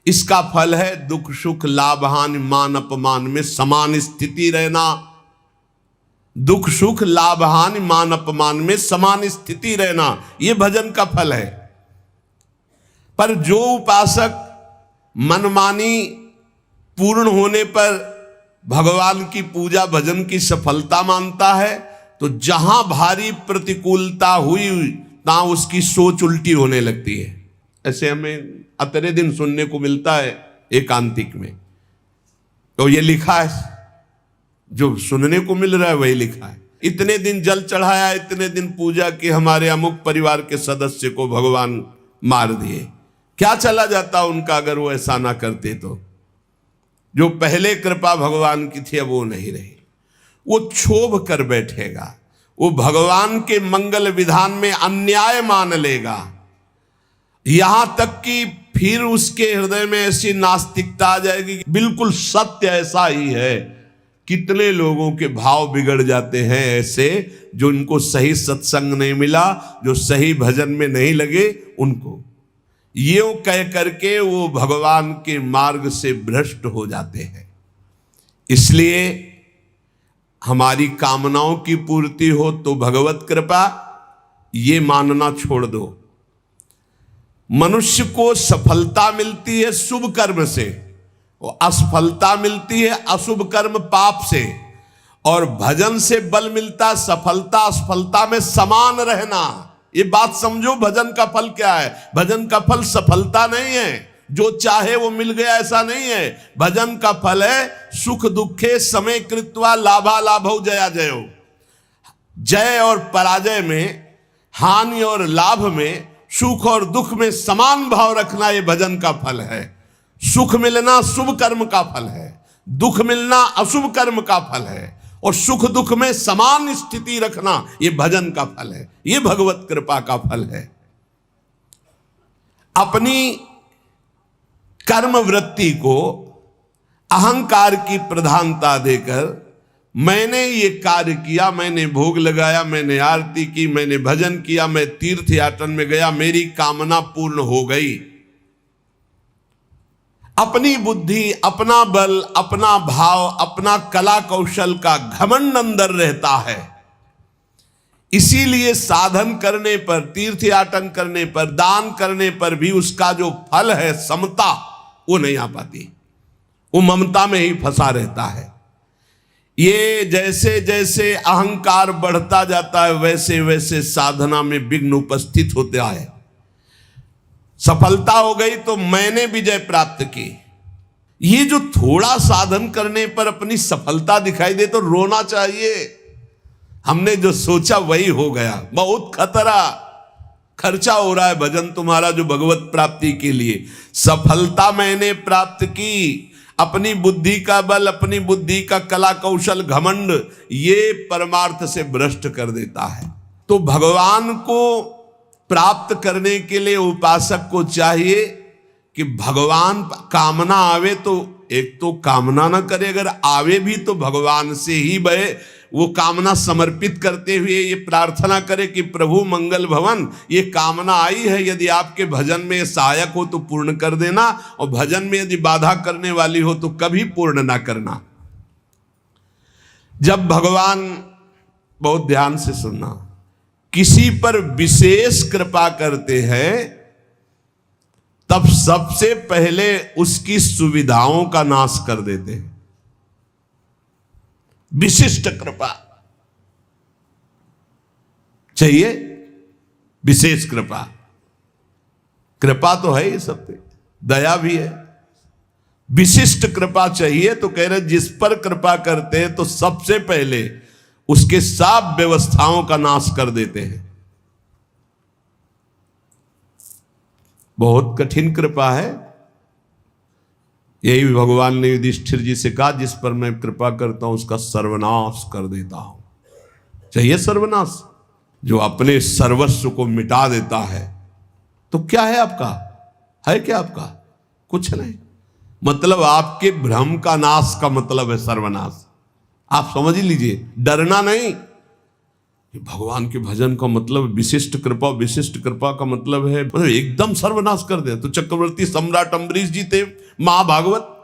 इसका फल है दुख सुख लाभ हानि मान अपमान में समान स्थिति रहना। दुख सुख लाभ हानि मान अपमान में समान स्थिति रहना, यह भजन का फल है। पर जो उपासक मनमानी पूर्ण होने पर भगवान की पूजा भजन की सफलता मानता है, तो जहां भारी प्रतिकूलता हुई तहां उसकी सोच उल्टी होने लगती है। ऐसे हमें अतरे दिन सुनने को मिलता है एकांतिक में। तो ये लिखा है, जो सुनने को मिल रहा है वही लिखा है। इतने दिन जल चढ़ाया, इतने दिन पूजा की, हमारे अमुक परिवार के सदस्य को भगवान मार दिए। क्या चला जाता उनका अगर वो ऐसा ना करते तो? जो पहले कृपा भगवान की थी अब वो नहीं रही। वो क्षोभ कर बैठेगा, वो भगवान के मंगल विधान में अन्याय मान लेगा, यहां तक कि फिर उसके हृदय में ऐसी नास्तिकता आ जाएगी कि बिल्कुल सत्य ऐसा ही है। कितने लोगों के भाव बिगड़ जाते हैं ऐसे, जो इनको सही सत्संग नहीं मिला, जो सही भजन में नहीं लगे, उनको यूं कह करके वो भगवान के मार्ग से भ्रष्ट हो जाते हैं। इसलिए हमारी कामनाओं की पूर्ति हो तो भगवत कृपा, ये मानना छोड़ दो। मनुष्य को सफलता मिलती है शुभ कर्म से, और असफलता मिलती है अशुभ कर्म पाप से, और भजन से बल मिलता सफलता असफलता में समान रहना। ये बात समझो, भजन का फल क्या है? भजन का फल सफलता नहीं है, जो चाहे वो मिल गया ऐसा नहीं है। भजन का फल है सुख दुखे समय कृत्वा लाभा लाभौ जया जयो। जय और पराजय में, हानि और लाभ में, सुख और दुख में समान भाव रखना, ये भजन का फल है। सुख मिलना शुभ कर्म का फल है, दुख मिलना अशुभ कर्म का फल है, और सुख दुख में समान स्थिति रखना ये भजन का फल है, ये भगवत कृपा का फल है। अपनी कर्म वृत्ति को अहंकार की प्रधानता देकर मैंने ये कार्य किया, मैंने भोग लगाया, मैंने आरती की, मैंने भजन किया, मैं तीर्थ याटन में गया, मेरी कामना पूर्ण हो गई। अपनी बुद्धि, अपना बल, अपना भाव, अपना कला कौशल का घमंड अंदर रहता है। इसीलिए साधन करने पर, तीर्थ याटन करने पर, दान करने पर भी उसका जो फल है समता, वो नहीं आ पाती। वो ममता में ही फंसा रहता है। ये जैसे जैसे अहंकार बढ़ता जाता है वैसे वैसे साधना में विघ्न उपस्थित होता है। सफलता हो गई तो मैंने विजय प्राप्त की। ये जो थोड़ा साधन करने पर अपनी सफलता दिखाई दे तो रोना चाहिए। हमने जो सोचा वही हो गया, बहुत खतरा। खर्चा हो रहा है भजन तुम्हारा जो भगवत प्राप्ति के लिए। सफलता मैंने प्राप्त की, अपनी बुद्धि का बल, अपनी बुद्धि का कला कौशल, घमंड, ये परमार्थ से भ्रष्ट कर देता है। तो भगवान को प्राप्त करने के लिए उपासक को चाहिए कि भगवान कामना आवे तो एक तो कामना ना करे, अगर आवे भी तो भगवान से ही बहे। वो कामना समर्पित करते हुए ये प्रार्थना करे कि प्रभु मंगल भवन, ये कामना आई है, यदि आपके भजन में सहायक हो तो पूर्ण कर देना, और भजन में यदि बाधा करने वाली हो तो कभी पूर्ण ना करना। जब भगवान, बहुत ध्यान से सुनना, किसी पर विशेष कृपा करते हैं तब सबसे पहले उसकी सुविधाओं का नाश कर देते हैं। विशिष्ट कृपा चाहिए, विशेष कृपा। कृपा तो है ही सब पे, दया भी है। विशिष्ट कृपा चाहिए तो कह रहे जिस पर कृपा करते हैं तो सबसे पहले उसके सब व्यवस्थाओं का नाश कर देते हैं। बहुत कठिन कृपा है। यही भगवान ने युधिष्ठिर जी से कहा, जिस पर मैं कृपा करता हूं उसका सर्वनाश कर देता हूं। चाहिए सर्वनाश? जो अपने सर्वस्व को मिटा देता है तो क्या है आपका? है क्या आपका? कुछ नहीं। मतलब आपके भ्रम का नाश का मतलब है सर्वनाश। आप समझ लीजिए, डरना नहीं। भगवान के भजन का मतलब विशिष्ट कृपा, विशिष्ट कृपा का मतलब है मतलब एकदम सर्वनाश कर दे। तो चक्रवर्ती सम्राट अम्बरीश जी थे महाभागवत,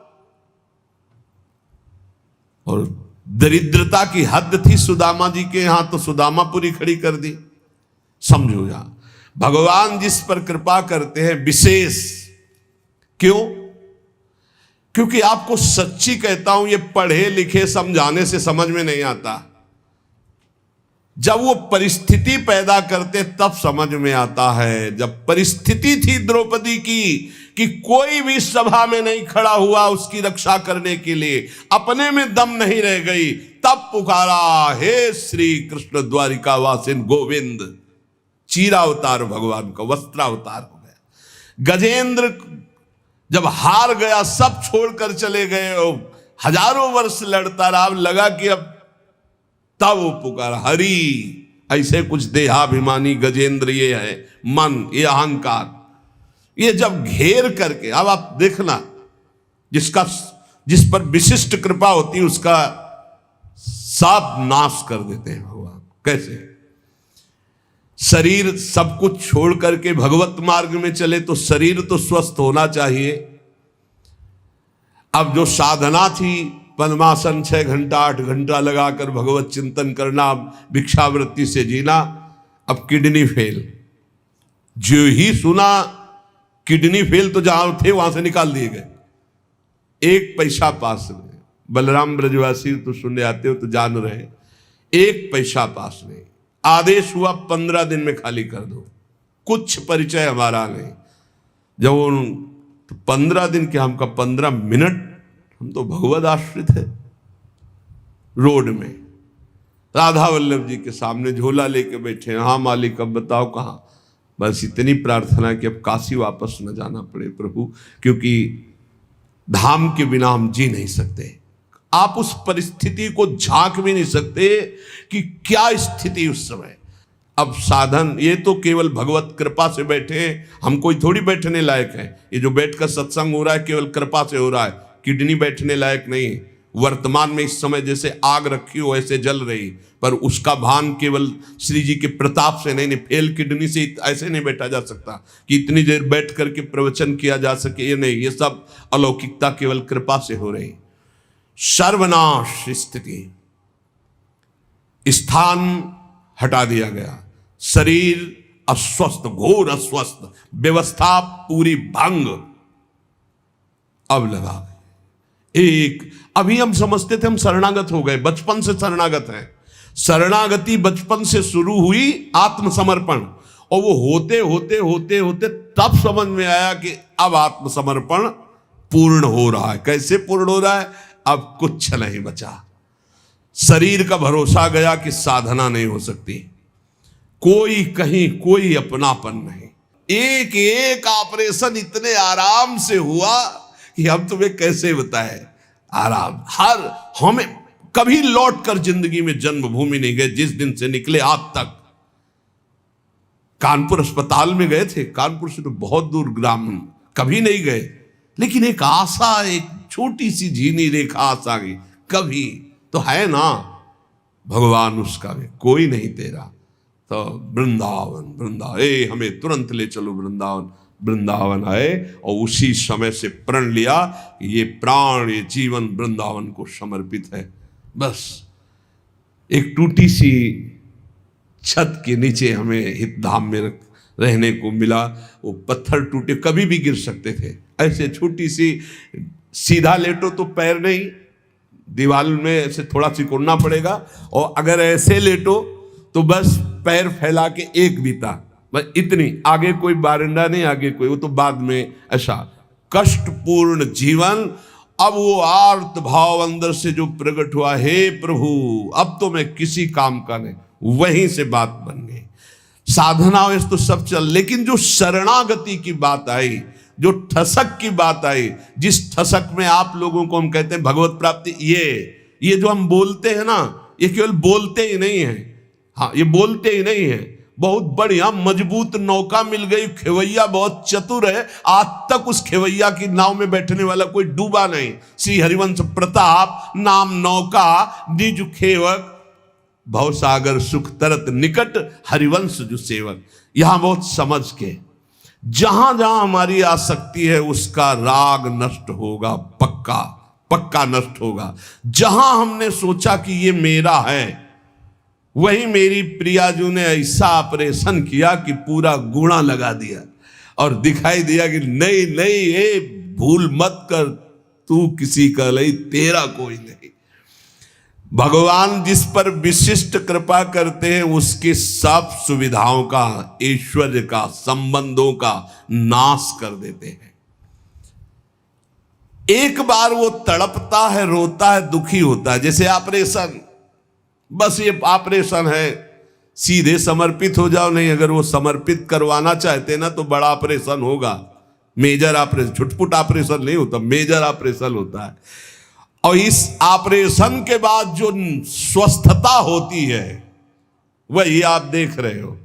और दरिद्रता की हद थी सुदामा जी के यहां, तो सुदामापुरी खड़ी कर दी। समझो यार, भगवान जिस पर कृपा करते हैं विशेष। क्यों? क्योंकि आपको सच्ची कहता हूं, ये पढ़े लिखे समझाने से समझ में नहीं आता। जब वो परिस्थिति पैदा करते तब समझ में आता है। जब परिस्थिति थी द्रौपदी की कि कोई भी सभा में नहीं खड़ा हुआ उसकी रक्षा करने के लिए, अपने में दम नहीं रह गई, तब पुकारा, हे श्री कृष्ण द्वारिका वासिन गोविंद। चीरावतार भगवान का वस्त्रावतार हो गया। गजेंद्र जब हार गया, सब छोड़कर चले गए, हजारों वर्ष लड़ता रहा, लगा कि अब तब वो पुकारा हरि। ऐसे कुछ देहाभिमानी गजेंद्र ये है, मन, ये अहंकार, ये जब घेर करके, अब आप देखना, जिस पर विशिष्ट कृपा होती है उसका सब नाश कर देते हैं भगवान। कैसे? शरीर सब कुछ छोड़ करके भगवत मार्ग में चले तो शरीर तो स्वस्थ होना चाहिए। अब जो साधना थी, पद्मासन 6 घंटा 8 घंटा लगाकर भगवत चिंतन करना, भिक्षावृत्ति से जीना, अब किडनी फेल। जो ही सुना किडनी फेल तो जहां थे वहां से निकाल दिए गए, एक पैसा पास नहीं। बलराम ब्रजवासी तो सुनने आते हो तो जान रहे, एक पैसा पास नहीं। आदेश हुआ 15 दिन में खाली कर दो, कुछ परिचय हमारा नहीं। जब 15 दिन के, हमका 15 मिनट, हम तो भगवद आश्रित है। रोड में राधा वल्लभ जी के सामने झोला लेके बैठे, हाँ मालिक अब बताओ कहाँ। बस इतनी प्रार्थना कि अब काशी वापस न जाना पड़े प्रभु, क्योंकि धाम के बिना हम जी नहीं सकते। आप उस परिस्थिति को झांक भी नहीं सकते कि क्या स्थिति उस समय। अब साधन ये तो केवल भगवत कृपा से बैठे, हम कोई थोड़ी बैठने लायक है। ये जो बैठकर सत्संग हो रहा है केवल कृपा से हो रहा है, किडनी बैठने लायक नहीं। वर्तमान में इस समय जैसे आग रखी हो ऐसे जल रही, पर उसका भान केवल श्री जी के प्रताप से नहीं, फेल किडनी से ऐसे नहीं बैठा जा सकता कि इतनी देर बैठ करके प्रवचन किया जा सके। ये नहीं, ये सब अलौकिकता केवल कृपा से हो रही। सर्वनाश स्थिति, स्थान हटा दिया गया, शरीर अस्वस्थ, घोर अस्वस्थ, व्यवस्था पूरी भंग। अब लगा एक, अभी हम समझते थे हम शरणागत हो गए, बचपन से शरणागत हैं। शरणागति बचपन से शुरू हुई, आत्मसमर्पण, और वो होते होते होते होते तब समझ में आया कि अब आत्मसमर्पण पूर्ण हो रहा है। कैसे पूर्ण हो रहा है? अब कुछ नहीं बचा। शरीर का भरोसा गया कि साधना नहीं हो सकती, कोई कहीं कोई अपनापन नहीं। एक एक ऑपरेशन इतने आराम से हुआ कि हम तुम्हें कैसे बताएं। आराम, हर हमें कभी लौट कर जिंदगी में जन्मभूमि नहीं गए। जिस दिन से निकले आज तक, कानपुर अस्पताल में गए थे, कानपुर से तो बहुत दूर ग्राम, कभी नहीं गए। लेकिन एक आशा, एक छोटी सी झीनी रेखा आशा की, कभी तो है ना भगवान, उसका भी कोई नहीं तेरा। तो वृंदावन, वृंदावन, हमें तुरंत ले चलो वृंदावन। वृंदावन आए और उसी समय से प्रण लिया ये प्राण, ये जीवन वृंदावन को समर्पित है। बस एक टूटी सी छत के नीचे हमें हित धाम में रहने को मिला। वो पत्थर टूटे, कभी भी गिर सकते थे। ऐसे छोटी सी, सीधा लेटो तो पैर नहीं, दीवार में ऐसे थोड़ा सिकुड़ना पड़ेगा, और अगर ऐसे लेटो तो बस पैर फैला के एक बीता, बस इतनी, आगे कोई बारंडा नहीं, आगे कोई, वो तो बाद में। ऐसा कष्टपूर्ण जीवन। अब वो आर्त भाव अंदर से जो प्रकट हुआ, हे प्रभु अब तो मैं किसी काम का नहीं, वहीं से बात बन गई। साधना वैसे तो सब चल, लेकिन जो शरणागति की बात आई, जो ठसक की बात आई, जिस ठसक में आप लोगों को हम कहते हैं भगवत प्राप्ति, ये जो हम बोलते हैं ना, ये केवल बोलते ही नहीं है। हाँ, ये बोलते ही नहीं है, बहुत बढ़िया मजबूत नौका मिल गई, खेवैया बहुत चतुर है, आज तक उस खेवैया की नाव में बैठने वाला कोई डूबा नहीं। श्री हरिवंश प्रताप नाम नौका, निज खेवक, भवसागर सुख तरत निकट, हरिवंश जो सेवक। यहां बहुत समझ के, जहां जहां हमारी आसक्ति है उसका राग नष्ट होगा, पक्का पक्का नष्ट होगा। जहां हमने सोचा कि ये मेरा है, वही मेरी प्रियाजू ने ऐसा ऑपरेशन किया कि पूरा गुणा लगा दिया और दिखाई दिया कि नहीं नहीं, ये भूल मत कर, तू किसी का नहीं, तेरा कोई नहीं। भगवान जिस पर विशिष्ट कृपा करते हैं उसके सब सुविधाओं का, ऐश्वर्य का, संबंधों का नाश कर देते हैं। एक बार वो तड़पता है, रोता है, दुखी होता है, जैसे ऑपरेशन, बस ये ऑपरेशन है, सीधे समर्पित हो जाओ। नहीं, अगर वो समर्पित करवाना चाहते ना तो बड़ा ऑपरेशन होगा, मेजर ऑपरेशन, छुटपुट ऑपरेशन नहीं होता, मेजर ऑपरेशन होता है। और इस ऑपरेशन के बाद जो स्वस्थता होती है वही आप देख रहे हो।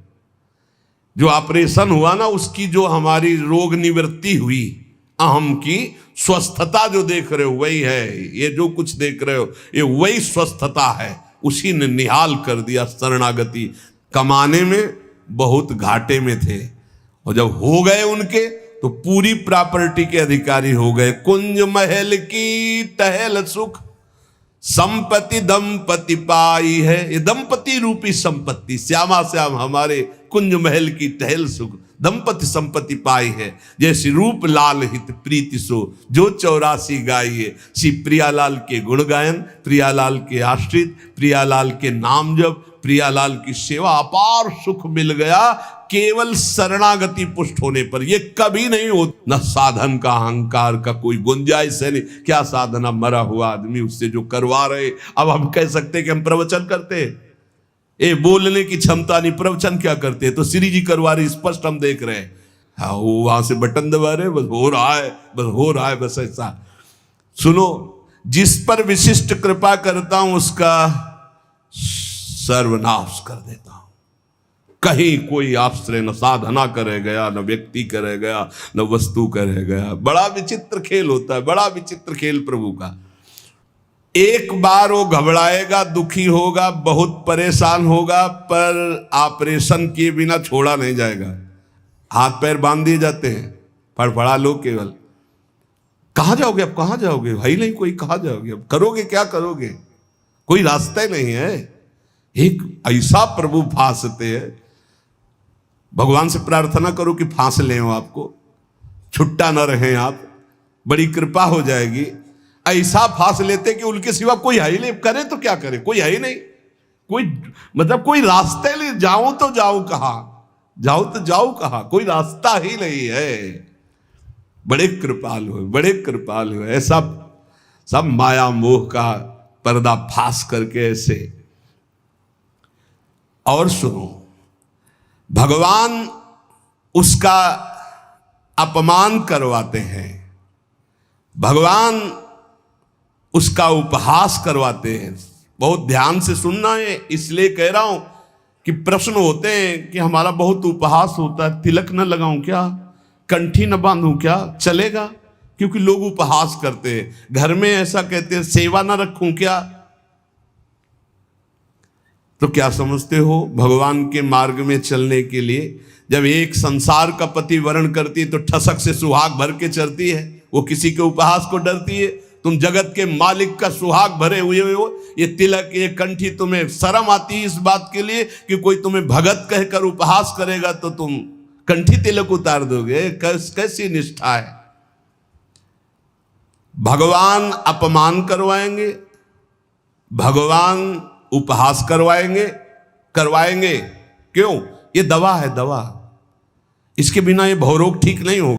जो ऑपरेशन हुआ ना, उसकी जो हमारी रोग निवृत्ति हुई, अहम की स्वस्थता जो देख रहे हो वही है। ये जो कुछ देख रहे हो ये वही स्वस्थता है, उसी ने निहाल कर दिया। शरणागति कमाने में बहुत घाटे में थे, और जब हो गए उनके तो पूरी प्रॉपर्टी के अधिकारी हो गए। कुंज महल की टहल सुख, संपत्ति दंपति पाई है। ये दंपति रूपी संपत्ति, श्यामा श्याम हमारे कुंज महल की टहल सुख, दंपति संपत्ति पाई है। जैसे रूप लाल हित प्रीति सो, जो 84 गाइए। श्री प्रियालाल के गुण गायन, प्रियालाल के आश्रित, प्रियालाल के नाम जप, प्रियालाल की सेवा, अपार सुख मिल गया केवल शरणागति पुष्ट होने पर। ये कभी नहीं हो, न साधन का अहंकार का कोई गुंजाइश है नहीं। क्या साधना, मरा हुआ आदमी उससे जो करवा रहे। अब हम कह सकते हैं कि हम प्रवचन करते हैं, ये बोलने की क्षमता नहीं, प्रवचन क्या करते हैं? तो श्री जी करवा रहे, स्पष्ट हम देख रहे हैं। हाँ, वो वहां से बटन दबा रहे, बस हो रहा है, बस हो रहा है, बस ऐसा। सुनो, जिस पर विशिष्ट कृपा करता हूं उसका सर्वनाश कर देता हूं। कहीं कोई आश्रय न साधना करे गया, न व्यक्ति करे गया, न वस्तु करे गया। बड़ा विचित्र खेल होता है, बड़ा विचित्र खेल प्रभु का। एक बार वो घबराएगा, दुखी होगा, बहुत परेशान होगा, पर ऑपरेशन किए बिना छोड़ा नहीं जाएगा। हाथ पैर बांध दिए जाते हैं, फड़फड़ा लो केवल। कहां जाओगे अब, कहां जाओगे भाई? नहीं कोई, कहां जाओगे अब, करोगे क्या करोगे? कोई रास्ता ही नहीं है। एक ऐसा प्रभु फांसते हैं, भगवान से प्रार्थना करो कि फांस लें आपको, छुट्टा न रहे आप, बड़ी कृपा हो जाएगी। ऐसा फांस लेते कि उनके सिवा कोई है ही नहीं, करे तो क्या करे, कोई है ही नहीं, कोई मतलब कोई रास्ते नहीं। जाऊं तो जाऊं कहां, जाऊं तो जाऊं कहां, कोई रास्ता ही नहीं है। बड़े कृपालु है, बड़े कृपालु है। ऐसा सब माया मोह का पर्दा फांस करके ऐसे। और सुनो, भगवान उसका अपमान करवाते हैं, भगवान उसका उपहास करवाते हैं। बहुत ध्यान से सुनना है, इसलिए कह रहा हूं कि प्रश्न होते हैं कि हमारा बहुत उपहास होता है, तिलक न लगाऊं क्या, कंठी न बांधूं क्या, चलेगा? क्योंकि लोग उपहास करते हैं। घर में ऐसा कहते हैं, सेवा न रखूं क्या? तो क्या समझते हो, भगवान के मार्ग में चलने के लिए जब एक संसार का पति वर्ण करती है तो ठसक से सुहाग भर के चलती है, वो किसी के उपहास को डरती है। तुम जगत के मालिक का सुहाग भरे हुए हो, ये तिलक, ये कंठी, तुम्हें शर्म आती है इस बात के लिए कि कोई तुम्हें भगत कहकर उपहास करेगा तो तुम कंठी तिलक उतार दोगे? कैसी निष्ठा है? भगवान अपमान करवाएंगे, भगवान उपहास करवाएंगे, करवाएंगे। क्यों? ये दवा है, दवा। इसके बिना ये भवरोग ठीक नहीं होगा।